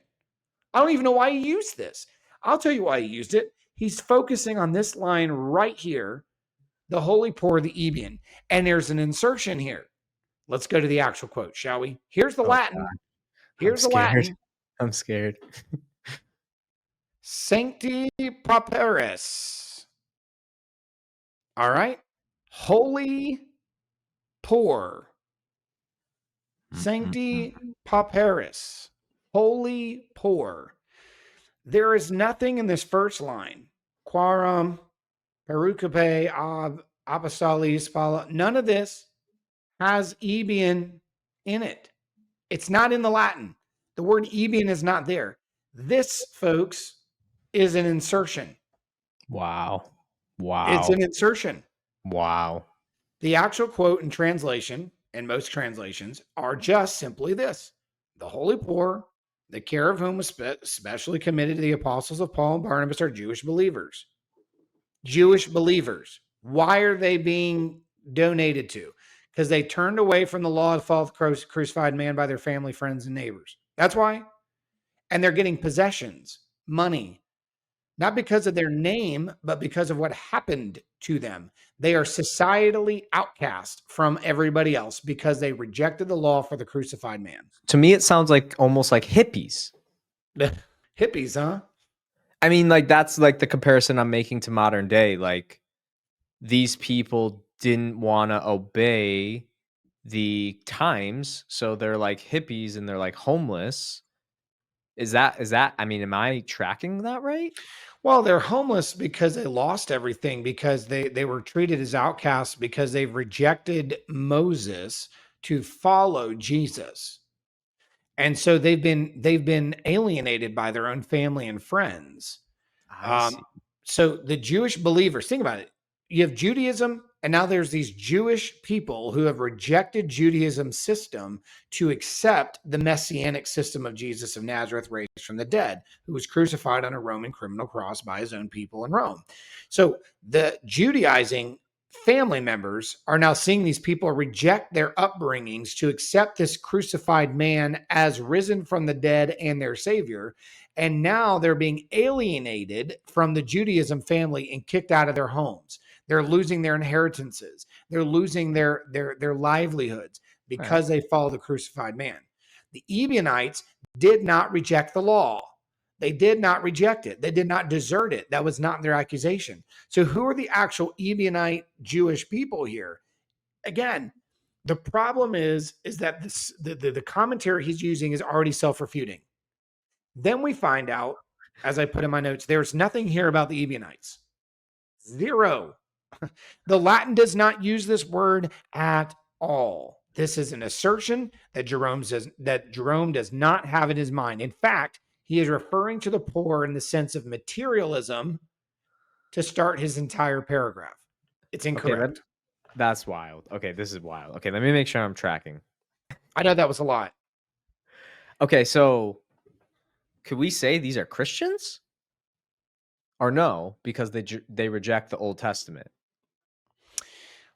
I don't even know why he used this. I'll tell you why he used it. He's focusing on this line right here, the holy poor, the Ebion. And there's an insertion here. Let's go to the actual quote, shall we? Here's the Latin. God. Here's the Latin. I'm scared. Sancti pauperis. All right. Holy poor. Sancti pauperis. Holy poor. There is nothing in this first line. Quarum, perucape, apostolis, none of this has Ebion in it. It's not in the Latin. The word Ebion is not there. This, folks, is an insertion. Wow. It's Wow. an insertion. Wow. The actual quote and translation, and most translations, are just simply this: the holy poor, the care of whom was specially committed to the apostles of Paul and Barnabas, are Jewish believers. Jewish believers. Why are they being donated to? Because they turned away from the law of followed the crucified man by their family, friends, and neighbors. That's why. And they're getting possessions, money, not because of their name, but because of what happened to them. They are societally outcast from everybody else because they rejected the law for the crucified man. To me, it sounds like almost like hippies. Hippies, huh? I mean, like that's like the comparison I'm making to modern day. Like these people didn't want to obey the times, so they're like hippies and they're like homeless. Is that I mean, am I tracking that right? Well, they're homeless because they lost everything, because they were treated as outcasts because they've rejected Moses to follow Jesus. And so they've been alienated by their own family and friends. I see. So the Jewish believers, think about it. You have Judaism, and now there's these Jewish people who have rejected Judaism's system to accept the messianic system of Jesus of Nazareth, raised from the dead, who was crucified on a Roman criminal cross by his own people in Rome. So the Judaizing family members are now seeing these people reject their upbringings to accept this crucified man as risen from the dead and their savior. And now they're being alienated from the Judaism family and kicked out of their homes. They're losing their inheritances. They're losing their livelihoods because they follow the crucified man. The Ebionites did not reject the law. They did not reject it. They did not desert it. That was not their accusation. So who are the actual Ebionite Jewish people here? Again, the problem is that the commentary he's using is already self-refuting. Then we find out, as I put in my notes, there's nothing here about the Ebionites. Zero. The Latin does not use this word at all. This is an assertion that Jerome does not have in his mind. In fact, he is referring to the poor in the sense of materialism to start his entire paragraph. It's incorrect. That's wild. Okay, this is wild. Okay, let me make sure I'm tracking. I know that was a lot. Okay, so could we say these are Christians? Or no, because they reject the Old Testament.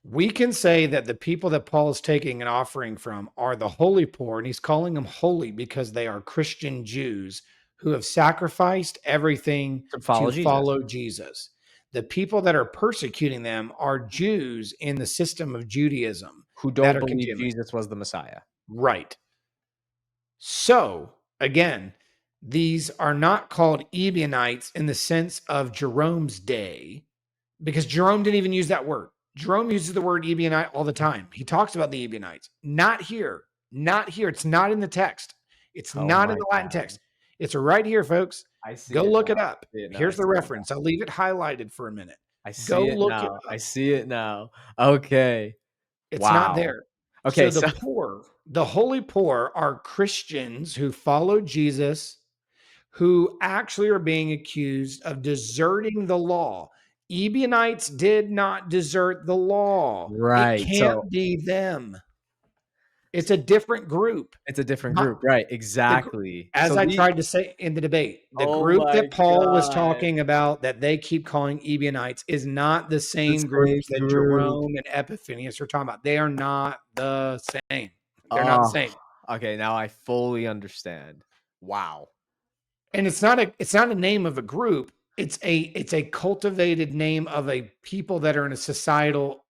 We can say that the people that Paul is taking an offering from are the holy poor, and he's calling them holy because they are Christian Jews who have sacrificed everything To follow Jesus. Jesus. The people that are persecuting them are Jews in the system of Judaism Who that don't are believe continuing. Jesus was the Messiah. Right. So, again, these are not called Ebionites in the sense of Jerome's day, because Jerome didn't even use that word. Jerome uses the word Ebionite all the time. He talks about the Ebionites. Not here. Not here. It's not in the text. It's not in the Latin text. It's right here, folks. I see Go it look now. it up. Here's the reference. I'll leave it highlighted for a minute. I see Go it look now. it up. I see it now. Okay. It's not Wow. there. Okay, So the poor, the holy poor, are Christians who follow Jesus, who actually are being accused of deserting the law. Ebionites did not desert the law. right. It can't So be them. It's a different group. it's a different Not group. Right. the Exactly. as So I tried to say in the debate, the oh group my that Paul was God. talking about that they keep calling Ebionites is not the same same groups that group. Jerome and Epiphanius are talking about. They are not the same. They're not the Oh, same. okay. Now I fully understand. Wow. And it's not a name of a group. It's a cultivated name of a people that are in a societal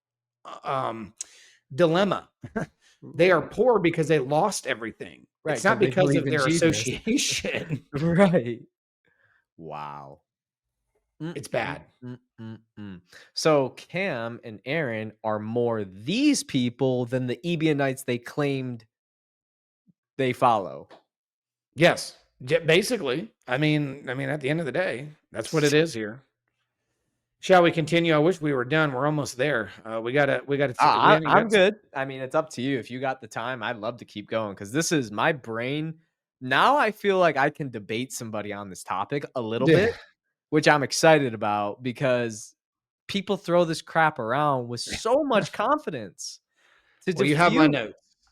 dilemma. They are poor because they lost everything. Right. It's not They because believe of in their Jesus. association. Right. Wow. It's bad. So Cam and Aaron are more these people than the Ebionites they claimed they follow. Yes, basically. I mean, at the end of the day, that's what it is here. Shall we continue? I wish we were done. We're almost there. We gotta. We haven't I'm got. good. I mean, it's up to you. If you got the time, I'd love to keep going because this is my brain. Now I feel like I can debate somebody on this topic a little bit, which I'm excited about because people throw this crap around with so much confidence to Well, you have my defute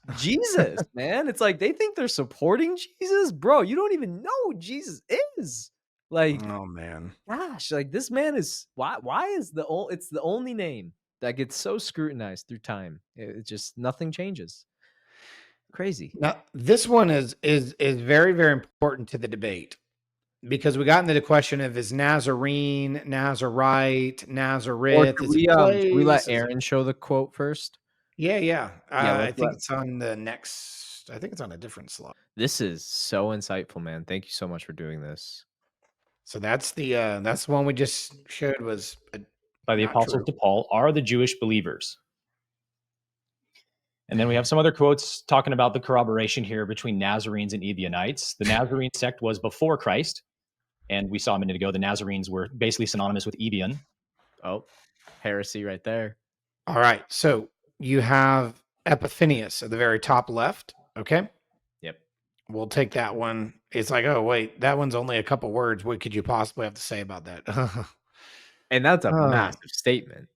notes. Jesus, man. It's like they think they're supporting Jesus. Bro, you don't even know who Jesus is. Like, Oh man. gosh, like this man is why is it's the only name that gets so scrutinized through time. It just nothing changes. Crazy. Now, this one is very, very important to the debate because we got into the question of is Nazarene, Nazarite, Or Nazareth, is it should we let place? Aaron show the quote first? Yeah, yeah. Yeah, I let's think let it's on the next. I think it's on a different slide. this is so insightful, man. Thank you so much for doing this. So that's the one we just showed was By the not apostles true. to Paul are the Jewish believers. And then we have some other quotes talking about the corroboration here between Nazarenes and Ebionites. The Nazarene sect was before Christ. And we saw a minute ago, the Nazarenes were basically synonymous with Ebion. Oh, heresy right there. All right. So you have Epiphanius at the very top left. Okay. Yep. We'll take that one. It's like, oh, wait, that one's only a couple words. What could you possibly have to say about that? And that's a Uh, massive statement.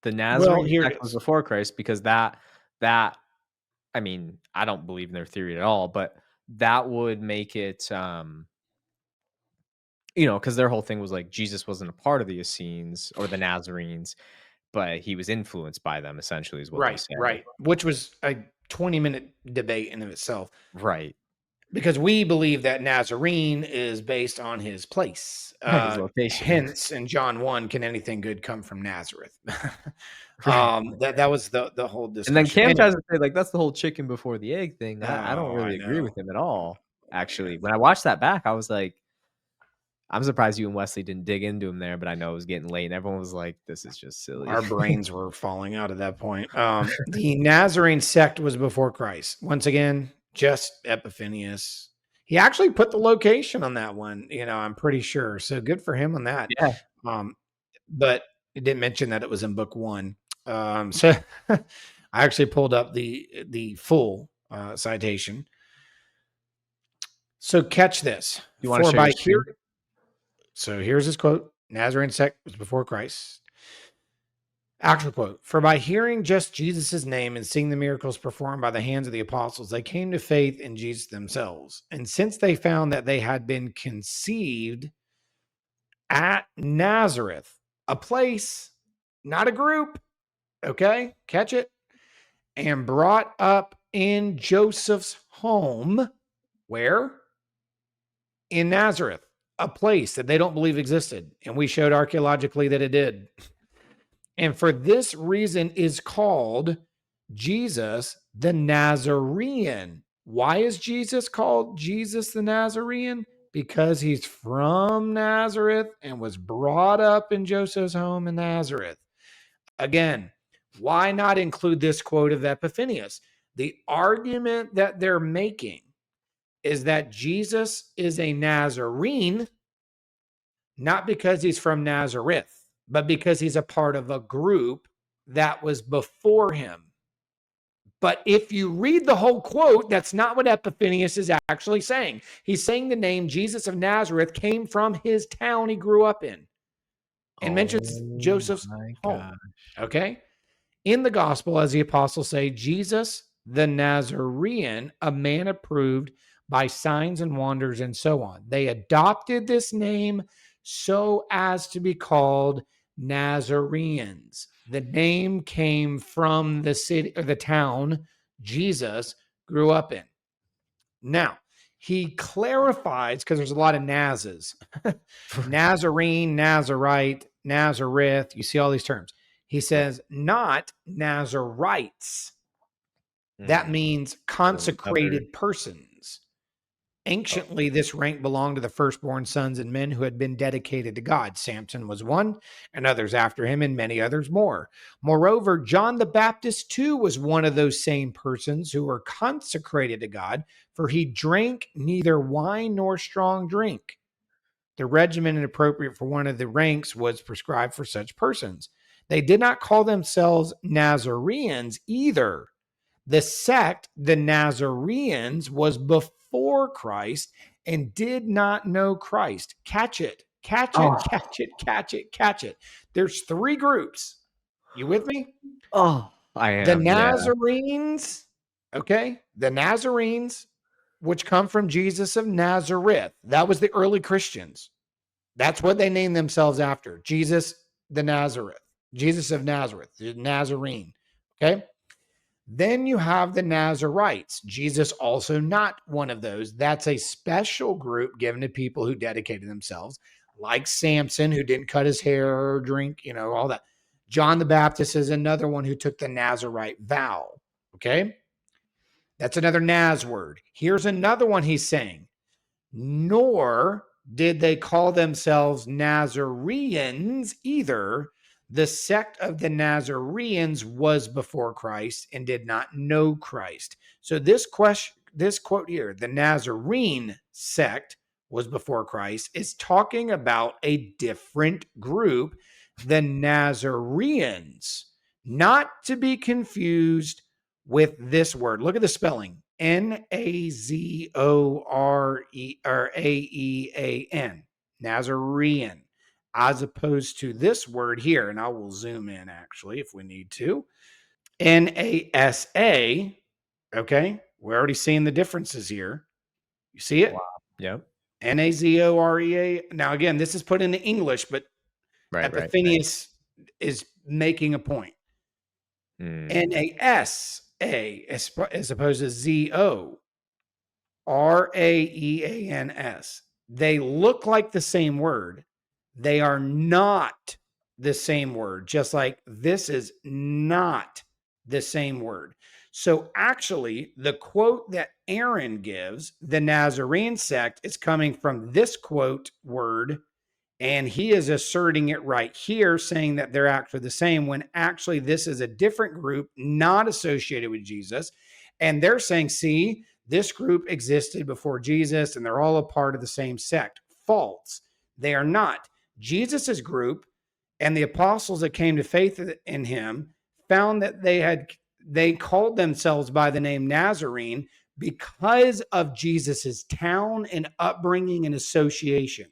The well, Nazarene here it sect was is. before Christ because that I mean, I don't believe in their theory at all, but that would make it because their whole thing was like Jesus wasn't a part of the Essenes or the Nazarenes, but he was influenced by them, essentially, is what they Right, say. right. Which was a 20-minute debate in of itself Right. because we believe that Nazarene is based on his place. Right, his location. Hence, in John 1, can anything good come from Nazareth? Right. That was the whole And then discussion. Cam Anyway, tries to say, like, that's the whole chicken before the egg thing. I don't oh, I really agree know. with him at all. Actually, when I watched that back, I was like, I'm surprised you and Wesley didn't dig into him there, but I know it was getting late and everyone was like, this is just silly. Our brains were falling out at that point. The Nazarene sect was before Christ. Once again, just Epiphanius. He actually put the location on that one, I'm pretty sure. So good for him on that. Yeah. But it didn't mention that it was in book 1. So I actually pulled up the full citation. So catch this. You want to share your screen? So here's his quote. Nazarene sect was before Christ. Actual quote, for by hearing just Jesus' name and seeing the miracles performed by the hands of the apostles, they came to faith in Jesus themselves. And since they found that they had been conceived at Nazareth, a place, not a group, okay, catch it, and brought up in Joseph's home, where? In Nazareth, a place that they don't believe existed. And we showed archaeologically that it did. And for this reason is called Jesus the Nazarene. Why is Jesus called Jesus the Nazarene? Because he's from Nazareth and was brought up in Joseph's home in Nazareth. Again, why not include this quote of Epiphanius? The argument that they're making is that Jesus is a Nazarene, not because he's from Nazareth, but because he's a part of a group that was before him. But if you read the whole quote, that's not what Epiphanius is actually saying. He's saying the name Jesus of Nazareth came from his town he grew up in and mentions Joseph's home. Okay? In the gospel, as the apostles say, Jesus the Nazarene, a man approved by signs and wonders and so on. They adopted this name so as to be called Nazareans. The name came from the city or the town Jesus grew up in. Now, he clarifies because there's a lot of Nazes. Nazarene, Nazarite, Nazareth. You see all these terms. He says, not Nazarites. That means consecrated persons. Anciently, this rank belonged to the firstborn sons and men who had been dedicated to God. Samson was one, and others after him, and many others more. Moreover, John the Baptist too was one of those same persons who were consecrated to God, for he drank neither wine nor strong drink. The regimen appropriate for one of the ranks was prescribed for such persons. They did not call themselves Nazareans either. The sect, the Nazareans, was before Christ and did not know Christ. Catch it, catch it, Oh, catch it, catch it, catch it. There's three groups. You with me? oh, I The am. Yeah. Nazarenes, okay? The Nazarenes, which come from Jesus of Nazareth. That was the early Christians. That's what they named themselves after. Jesus the Nazareth. Jesus of Nazareth, the Nazarene. Okay? Then you have the Nazarites. Jesus also not one of those. That's a special group given to people who dedicated themselves, like Samson, who didn't cut his hair or drink, all that. John the Baptist is another one who took the Nazarite vow. Okay? That's another Naz word. Here's another one he's saying. Nor did they call themselves Nazareans either. The sect of the Nazareans was before Christ and did not know Christ. So this quote here, the Nazarene sect was before Christ, is talking about a different group, the Nazareans, not to be confused with this word. Look at the spelling. Nazore or Aean, Nazarene, as opposed to this word here, and I will zoom in actually if we need to. NASA, okay, we're already seeing the differences here. You see it? Wow. Yep. Nazorea. Now, again, this is put into English, but Right. Epiphanius is making a point. NASA as opposed to ZO. Raeans. They look like the same word. They are not the same word, just like this is not the same word. So actually, the quote that Aaron gives, the Nazarene sect, is coming from this quote word, and he is asserting it right here, saying that they're actually the same, when actually this is a different group, not associated with Jesus. And they're saying, see, this group existed before Jesus and they're all a part of the same sect. False. They are not. Jesus's group and the apostles that came to faith in him found that they called themselves by the name Nazarene because of Jesus's town and upbringing and association.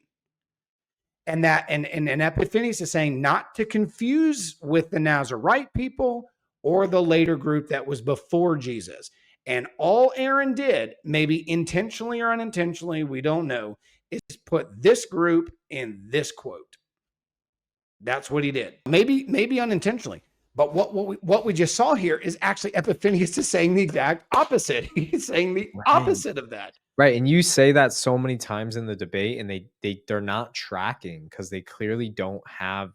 And Epiphanius is saying not to confuse with the Nazarite people or the later group that was before Jesus. And all Aaron did, maybe intentionally or unintentionally, we don't know, is put this group in this quote. That's what he did. Maybe unintentionally. But what we just saw here is actually Epiphanius is saying the exact opposite. He's saying the opposite of that. Right. And you say that so many times in the debate, and they're not tracking because they clearly don't have,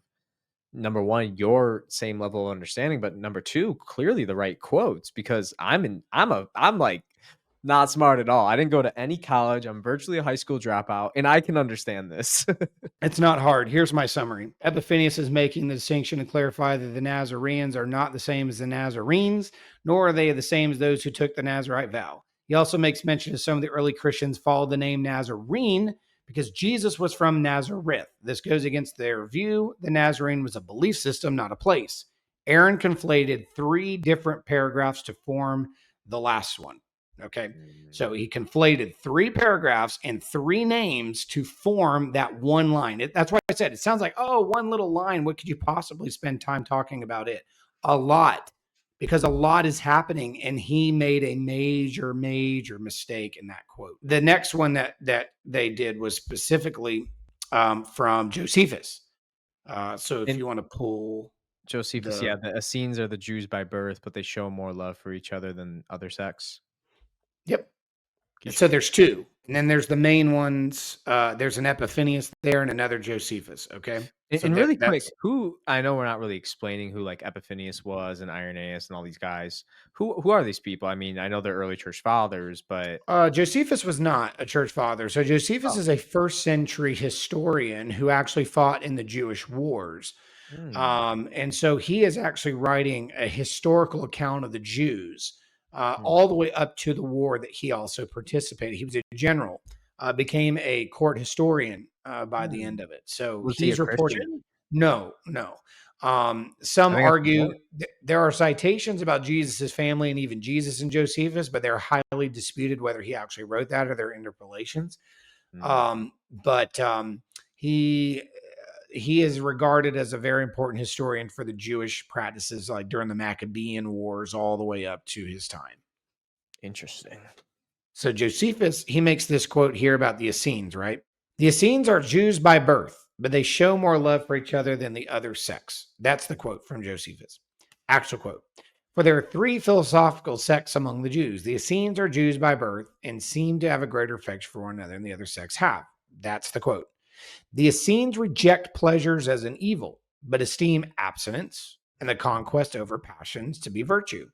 number one, your same level of understanding, but number two, clearly the right quotes, because I'm like not smart at all. I didn't go to any college. I'm virtually a high school dropout, and I can understand this. It's not hard. Here's my summary. Epiphanius is making the distinction to clarify that the Nazareans are not the same as the Nazarenes, nor are they the same as those who took the Nazarite vow. He also makes mention of some of the early Christians followed the name Nazarene because Jesus was from Nazareth. This goes against their view. The Nazarene was a belief system, not a place. Aaron conflated three different paragraphs to form the last one. Okay. So he conflated three paragraphs and three names to form that one line. That's why I said it sounds like, oh, one little line. What could you possibly spend time talking about it? A lot, because a lot is happening. And he made a major, major mistake in that quote. The next one that they did was specifically from Josephus. So if you want to pull Josephus, the Essenes are the Jews by birth, but they show more love for each other than other sects. Yep. So there's two. And then there's the main ones. There's an Epiphanius there and another Josephus. Okay. And really quick, who, I know we're not really explaining who like Epiphanius was and Irenaeus and all these guys. Who are these people? I mean, I know they're early church fathers, but Josephus was not a church father. So Josephus is a first century historian who actually fought in the Jewish wars. And so he is actually writing a historical account of the Jews. All the way up to the war that he also participated. He was a general, became a court historian by the end of it. So Was he a he's reporting. Christian? No. I Some think that's argue important. there are citations about Jesus's family and even Jesus and Josephus, but they're highly disputed whether he actually wrote that or their interpolations. But he is regarded as a very important historian for the Jewish practices, like during the Maccabean Wars, all the way up to his time. Interesting. So Josephus, he makes this quote here about the Essenes, right? The Essenes are Jews by birth, but they show more love for each other than the other sects. That's the quote from Josephus. Actual quote. For there are three philosophical sects among the Jews. The Essenes are Jews by birth and seem to have a greater affection for one another than the other sects have. That's the quote. The Essenes reject pleasures as an evil, but esteem abstinence and the conquest over passions to be virtue.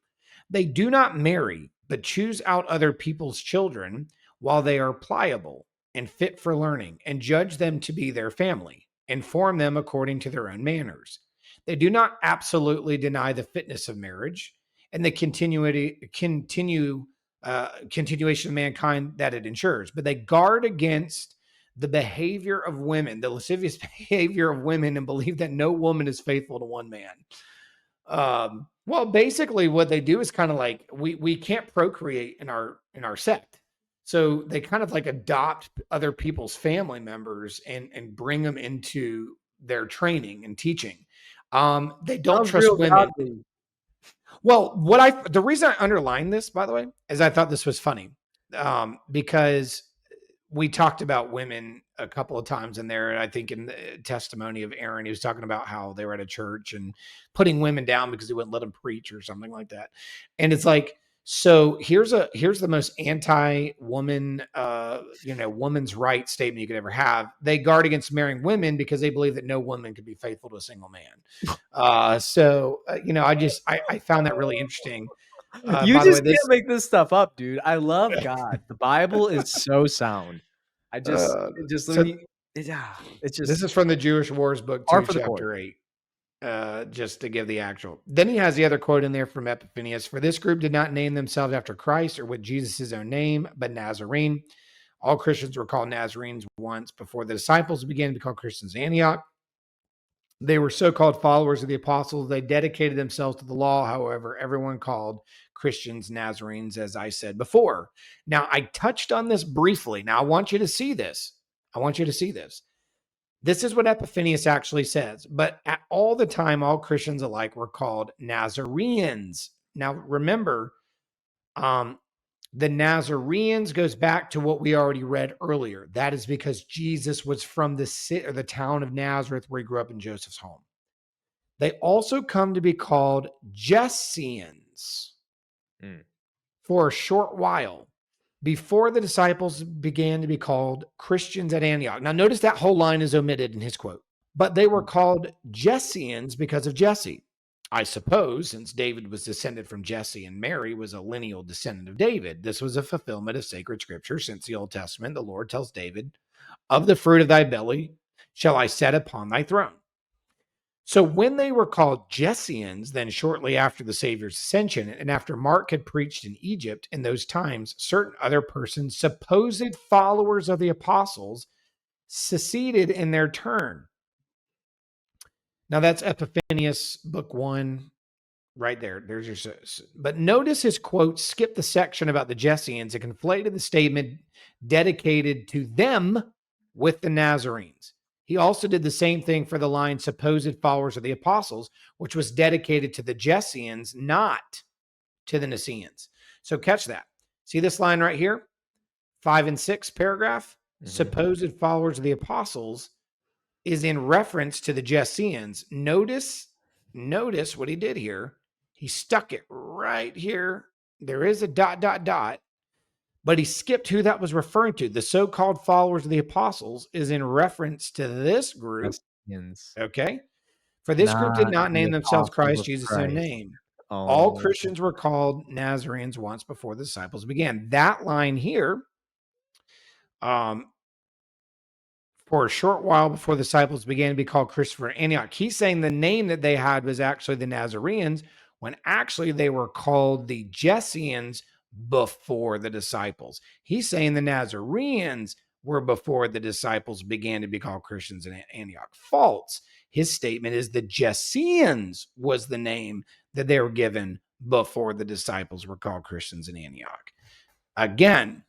They do not marry, but choose out other people's children while they are pliable and fit for learning, and judge them to be their family, and form them according to their own manners. They do not absolutely deny the fitness of marriage and the continuation of mankind that it ensures, but they guard against the behavior of women, the lascivious behavior of women, and believe that no woman is faithful to one man. Well, basically what they do is kind of like we can't procreate in our sect. So they kind of like adopt other people's family members and bring them into their training and teaching. They don't Sounds trust real women. godly. Well, the reason I underlined this, by the way, is I thought this was funny. Because we talked about women a couple of times in there. I think in the testimony of Aaron, he was talking about how they were at a church and putting women down because he wouldn't let them preach or something like that. And it's like, so here's the most anti-woman, woman's rights statement you could ever have. They guard against marrying women because they believe that no woman could be faithful to a single man. I found that really interesting. You By the way, just can't this make this stuff up, dude. I love God. The Bible is so sound. I just uh, it just so when you it's this just is from the Jewish Wars book par 2, for the course. chapter 8. Just to give the actual. Then he has the other quote in there from Epiphanius. For this group did not name themselves after Christ or with Jesus' own name, but Nazarene. All Christians were called Nazarenes once before the disciples began to be called Christians in Antioch. They were so-called followers of the apostles. They dedicated themselves to the law. However, everyone called Christians Nazarenes, as I said before. Now, I touched on this briefly. Now, I want you to see this. This is what Epiphanius actually says. But at all the time, all Christians alike were called Nazareans. Now, remember, the Nazareans goes back to what we already read earlier. That is because Jesus was from the city or the town of Nazareth where he grew up in Joseph's home. They also come to be called Jesseans for a short while before the disciples began to be called Christians at Antioch. Now, notice that whole line is omitted in his quote. But they were called Jesseans because of Jesse. I suppose, since David was descended from Jesse and Mary was a lineal descendant of David, this was a fulfillment of sacred scripture. Since the Old Testament, the Lord tells David, of the fruit of thy belly shall I set upon thy throne. So when they were called Jesseans, then shortly after the Savior's ascension, and after Mark had preached in Egypt in those times, certain other persons, supposed followers of the apostles, seceded in their turn. Now that's Epiphanius, book 1, right there. There's your. But notice his quote skipped the section about the Jesseans and conflated the statement dedicated to them with the Nazarenes. He also did the same thing for the line supposed followers of the apostles, which was dedicated to the Jesseans, not to the Nicaeans. So catch that. See this line right here? 5 and 6 paragraph. Supposed followers of the apostles is in reference to the Jesseans. Notice what he did here. He stuck it right here. There is a ... but he skipped who that was referring to. The so-called followers of the apostles is in reference to this group. Okay. For this group did not name themselves Christ, Jesus' own name. All Christians were called Nazarenes once before the disciples began. That line here, for a short while before the disciples began to be called Christopher Antioch. He's saying the name that they had was actually the Nazareans, when actually they were called the Jesseans before the disciples. He's saying the Nazareans were before the disciples began to be called Christians in Antioch. False. His statement is the Jesseans was the name that they were given before the disciples were called Christians in Antioch. Again,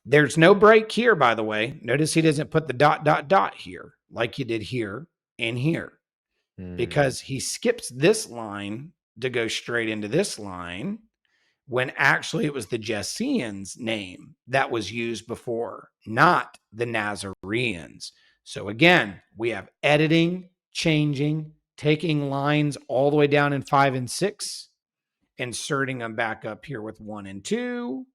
there's no break here, by the way. Notice he doesn't put the ... here like he did here and here, because he skips this line to go straight into this line when actually it was the Jesseans name that was used before, not the Nazareans. So again, we have editing, changing, taking lines all the way down in 5 and 6, inserting them back up here with 1 and 2.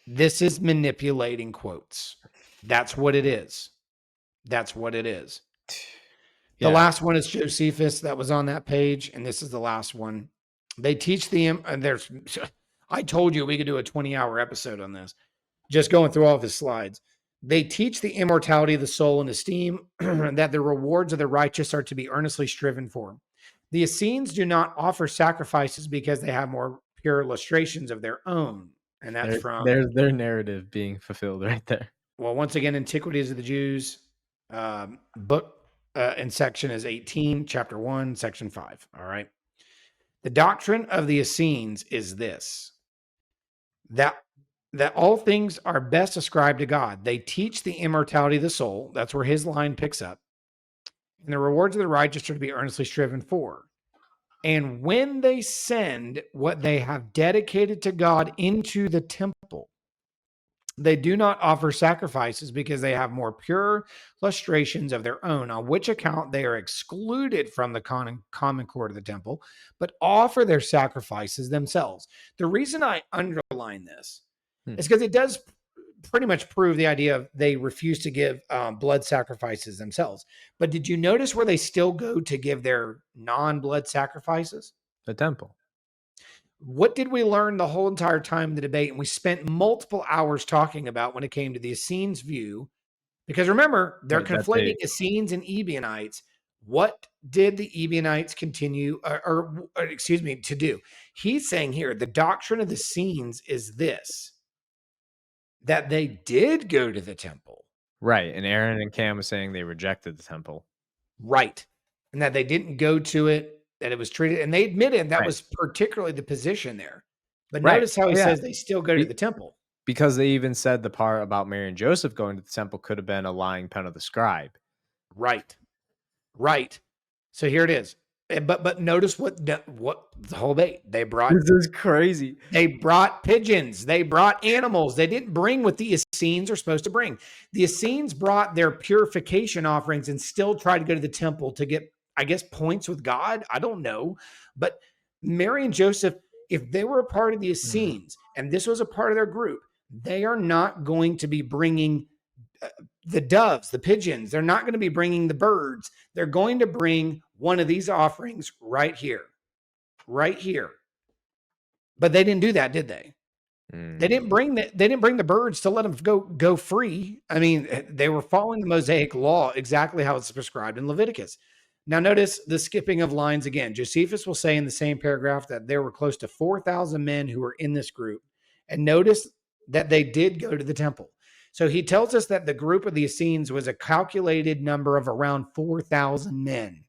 This is manipulating quotes. That's what it is. That's what it is. The last one is Josephus that was on that page, and this is the last one. They teach and there's, I told you we could do a 20-hour episode on this, just going through all of his slides. They teach the immortality of the soul and esteem that the rewards of the righteous are to be earnestly striven for. The Essenes do not offer sacrifices because they have more pure illustrations of their own. And that's there's their narrative being fulfilled right there. Well, once again, Antiquities of the Jews, book and section is 18, chapter 1, section 5. All right. The doctrine of the Essenes is this, that all things are best ascribed to God. They teach the immortality of the soul. That's where his line picks up. And the rewards of the righteous are to be earnestly striven for. And when they send what they have dedicated to God into the temple, they do not offer sacrifices because they have more pure lustrations of their own, on which account they are excluded from the common court of the temple, but offer their sacrifices themselves. The reason I underline this is because it does pretty much prove the idea of they refuse to give blood sacrifices themselves. But did you notice where they still go to give their non-blood sacrifices? The temple. What did we learn the whole entire time in the debate? And we spent multiple hours talking about when it came to the Essenes view, because remember, they're conflating Essenes and Ebionites. What did the Ebionites continue, to do? He's saying here, the doctrine of the Essenes is this, that they did go to the temple. Right. And Aaron and Cam was saying they rejected the temple. Right. And that they didn't go to it, that it was treated, and they admitted that was particularly the position there. But notice how he says they still go to the temple. Because they even said the part about Mary and Joseph going to the temple could have been a lying pen of the scribe. Right. Right. So here it is. But notice what the whole they brought. This is crazy. They brought pigeons. They brought animals. They didn't bring what the Essenes are supposed to bring. The Essenes brought their purification offerings and still tried to go to the temple to get, I guess, points with God. I don't know. But Mary and Joseph, if they were a part of the Essenes and this was a part of their group, they are not going to be bringing the doves, the pigeons. They're not going to be bringing the birds. They're going to bring one of these offerings right here. But they didn't do that, did they? They didn't bring the birds to let them go free. I mean, they were following the Mosaic law exactly how it's prescribed in Leviticus. Now notice the skipping of lines again. Josephus will say in the same paragraph that there were close to 4,000 men who were in this group. And notice that they did go to the temple. So he tells us that the group of the Essenes was a calculated number of around 4,000 men.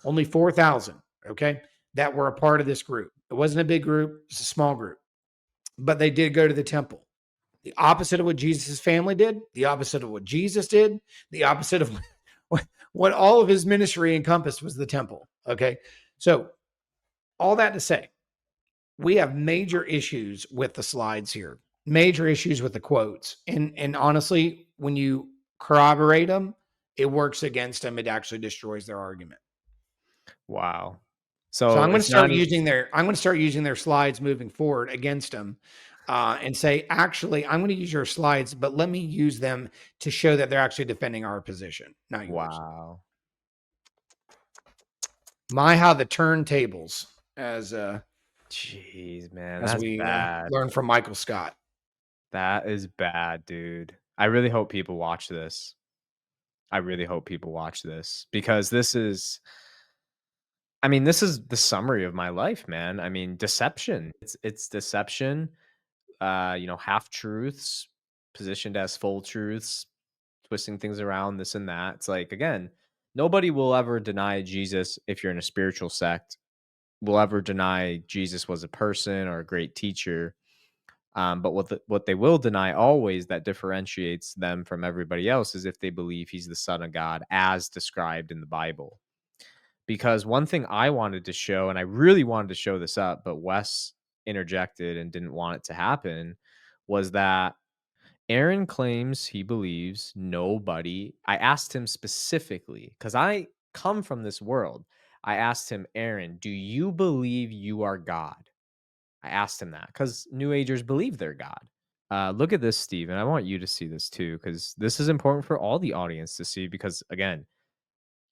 Only 4,000, okay, that were a part of this group. It wasn't a big group, it's a small group. But they did go to the temple. The opposite of what Jesus' family did, the opposite of what Jesus did, the opposite of what all of his ministry encompassed was the temple, okay? So all that to say, we have major issues with the slides here, major issues with the quotes. And honestly, when you corroborate them, it works against them. It actually destroys their argument. Wow. So I'm going to start using their slides moving forward against them, and say, actually, I'm going to use your slides, but let me use them to show that they're actually defending our position, not yours. Wow. How the turntables, as jeez, man, as that's we bad. learned from Michael Scott. That is bad, dude. I really hope people watch this. Because this is the summary of my life, man. I mean, deception. It's deception. half truths positioned as full truths, twisting things around, this and that. It's like, again, nobody will ever deny Jesus. If you're in a spiritual sect, will ever deny Jesus was a person or a great teacher. But what they will deny always that differentiates them from everybody else is if they believe he's the Son of God as described in the Bible. Because one thing I wanted to show, and I really wanted to show this up, but Wes interjected and didn't want it to happen, was that Aaron claims he believes nobody. I asked him specifically, because I come from this world. I asked him, Aaron, do you believe you are God? I asked him that because New Agers believe they're God. Look at this, Steve, and I want you to see this too, because this is important for all the audience to see. Because again,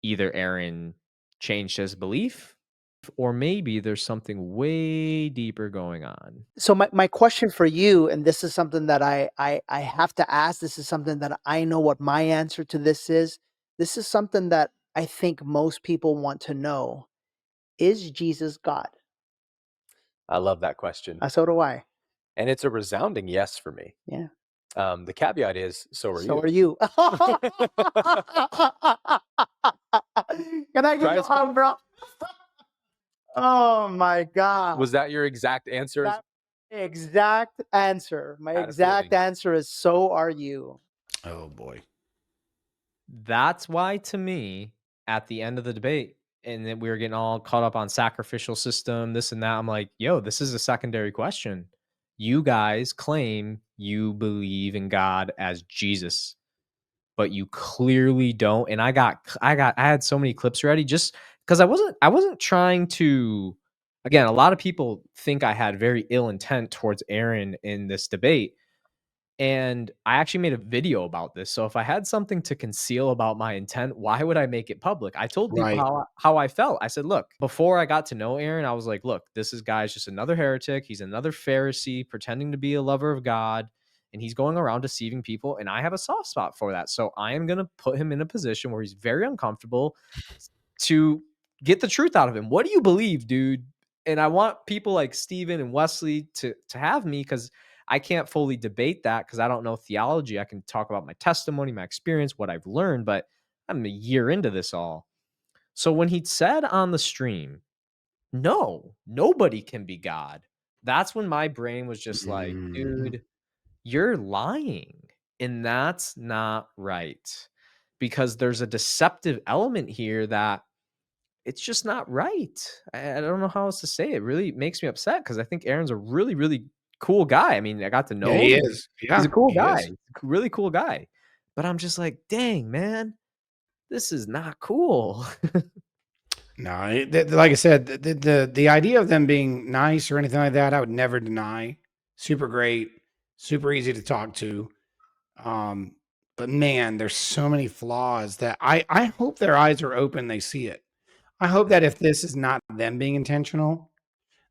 either Aaron changed his belief, or maybe there's something way deeper going on. So my question for you, and this is something that I have to ask, this is something that I know what my answer to this is. This is something that I think most people want to know. Is Jesus God? I love that question. So do I. And it's a resounding yes for me. Yeah. The caveat is, so are So you. are you. Can I give Try you a to- hug, bro? Oh my God. Was that your exact answer? That exact answer. My Had a exact feeling. answer is so are you. Oh boy. That's why, to me, at the end of the debate, and then we were getting all caught up on sacrificial system, this and that. I'm like, yo, this is a secondary question. You guys claim you believe in God as Jesus, but you clearly don't. And I had so many clips ready just because I wasn't trying to. Again, a lot of people think I had very ill intent towards Aaron in this debate. And I actually made a video about this. So if I had something to conceal about my intent, why would I make it public? I told people Right. how I felt. I said, look, before I got to know Aaron, I was like, look, this guy's just another heretic. He's another Pharisee pretending to be a lover of God. And he's going around deceiving people. And I have a soft spot for that. So I am going to put him in a position where he's very uncomfortable to get the truth out of him. What do you believe, dude? And I want people like Steven and Wesley to have me, because I can't fully debate that because I don't know theology. I can talk about my testimony, my experience, what I've learned, but I'm a year into this all. So when he said on the stream, no, nobody can be God, that's when my brain was just like, dude, you're lying. And that's not right, because there's a deceptive element here that it's just not right. I don't know how else to say it. It really makes me upset because I think Aaron's a really, really cool guy. I mean, I got to know Yeah, him. he is. He's Yeah, a cool he guy. is. He's a really cool guy. But I'm just like, dang, man, this is not cool. No, like I said, the idea of them being nice or anything like that, I would never deny. Super great, super easy to talk to. Um, but man, there's so many flaws that I hope their eyes are open, they see it. I hope that if this is not them being intentional,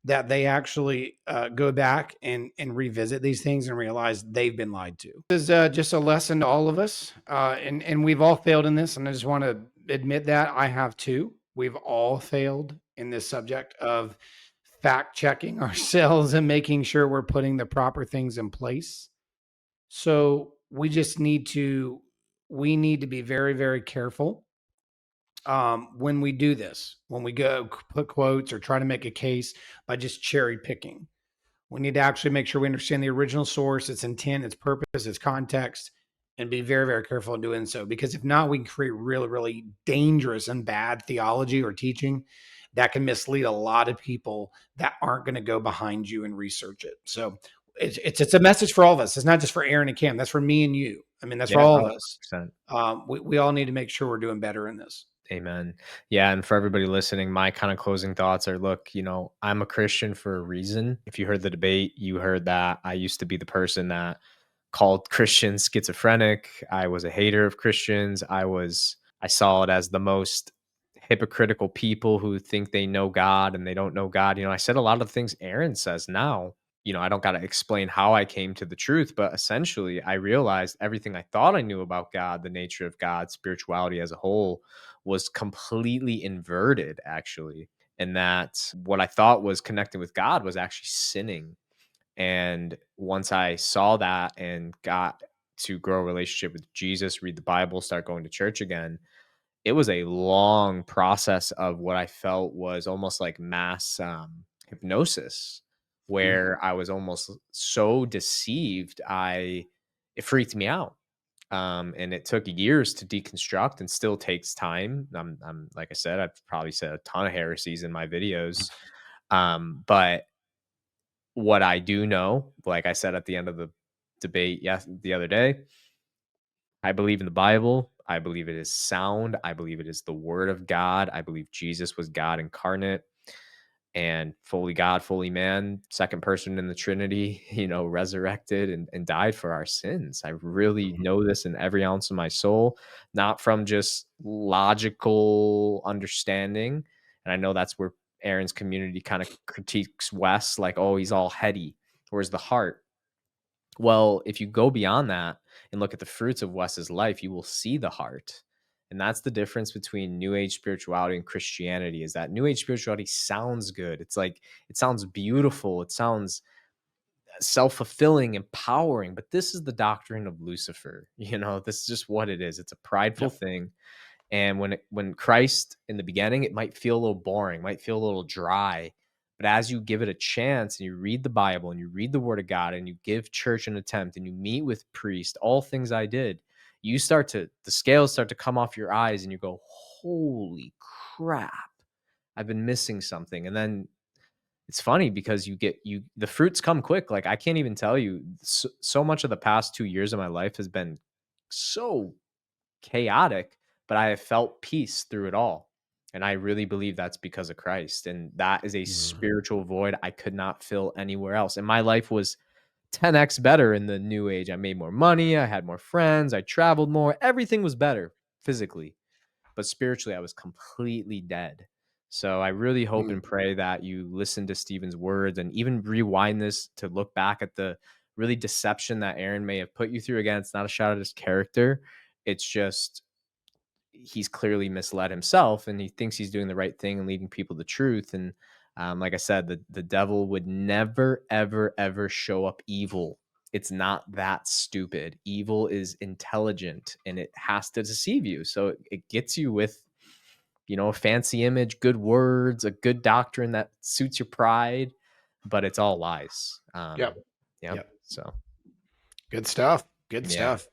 that they actually go back and revisit these things and realize they've been lied to. This is just a lesson to all of us, and we've all failed in this. And I just want to admit that I have too. We've all failed in this subject of fact checking ourselves and making sure we're putting the proper things in place. So we need to be very, very careful when we do this, when we go put quotes or try to make a case by just cherry picking. We need to actually make sure we understand the original source, its intent, its purpose, its context, and be very, very careful in doing so. Because if not, we can create really, really dangerous and bad theology or teaching that can mislead a lot of people that aren't going to go behind you and research it. So it's a message for all of us. It's not just for Aaron and Cam. That's for me and you. I mean, that's for all of us. 100%. We all need to make sure we're doing better in this. Amen. Yeah. And for everybody listening, my kind of closing thoughts are, look, I'm a Christian for a reason. If you heard the debate, you heard that I used to be the person that called Christians schizophrenic. I was a hater of Christians. I saw it as the most hypocritical people who think they know God and they don't know God. I said a lot of the things Aaron says now. I don't got to explain how I came to the truth, but essentially I realized everything I thought I knew about God, the nature of God, spirituality as a whole, was completely inverted, actually. And that what I thought was connecting with God was actually sinning. And once I saw that and got to grow a relationship with Jesus, read the Bible, start going to church again, it was a long process of what I felt was almost like mass hypnosis, where I was almost so deceived, it freaked me out. And it took years to deconstruct and still takes time. I'm like I said, I've probably said a ton of heresies in my videos. But what I do know, like I said at the end of the debate the other day, I believe in the Bible. I believe it is sound. I believe it is the word of God. I believe Jesus was God incarnate and fully God, fully man, second person in the Trinity, resurrected and died for our sins. I really know this in every ounce of my soul, not from just logical understanding. And I know that's where Aaron's community kind of critiques Wes, like, oh, he's all heady. Where's the heart? Well, if you go beyond that and look at the fruits of Wes's life, you will see the heart. And that's the difference between New Age spirituality and Christianity, is that New Age spirituality sounds good. It's like, it sounds beautiful. It sounds self-fulfilling, empowering, but this is the doctrine of Lucifer. This is just what it is. It's a prideful thing. And when Christ in the beginning, it might feel a little boring, might feel a little dry. But as you give it a chance and you read the Bible and you read the Word of God and you give church an attempt and you meet with priests, all things I did, the scales start to come off your eyes and you go, holy crap, I've been missing something. And then it's funny because the fruits come quick. Like, I can't even tell you, so much of the past 2 years of my life has been so chaotic, but I have felt peace through it all. And I really believe that's because of Christ. And that is a spiritual void I could not fill anywhere else. And my life was 10x better in the New Age. I made more money. I had more friends. I traveled more. Everything was better physically. But spiritually, I was completely dead. So I really hope and pray that you listen to Stephen's words and even rewind this to look back at the really deception that Aaron may have put you through. Again, it's not a shot at his character. It's just, he's clearly misled himself and he thinks he's doing the right thing and leading people to truth. And like I said, the devil would never, ever, ever show up evil. It's not that stupid. Evil is intelligent and it has to deceive you. So it gets you with, a fancy image, good words, a good doctrine that suits your pride, but it's all lies. Yep. So Good stuff. Good yeah. stuff.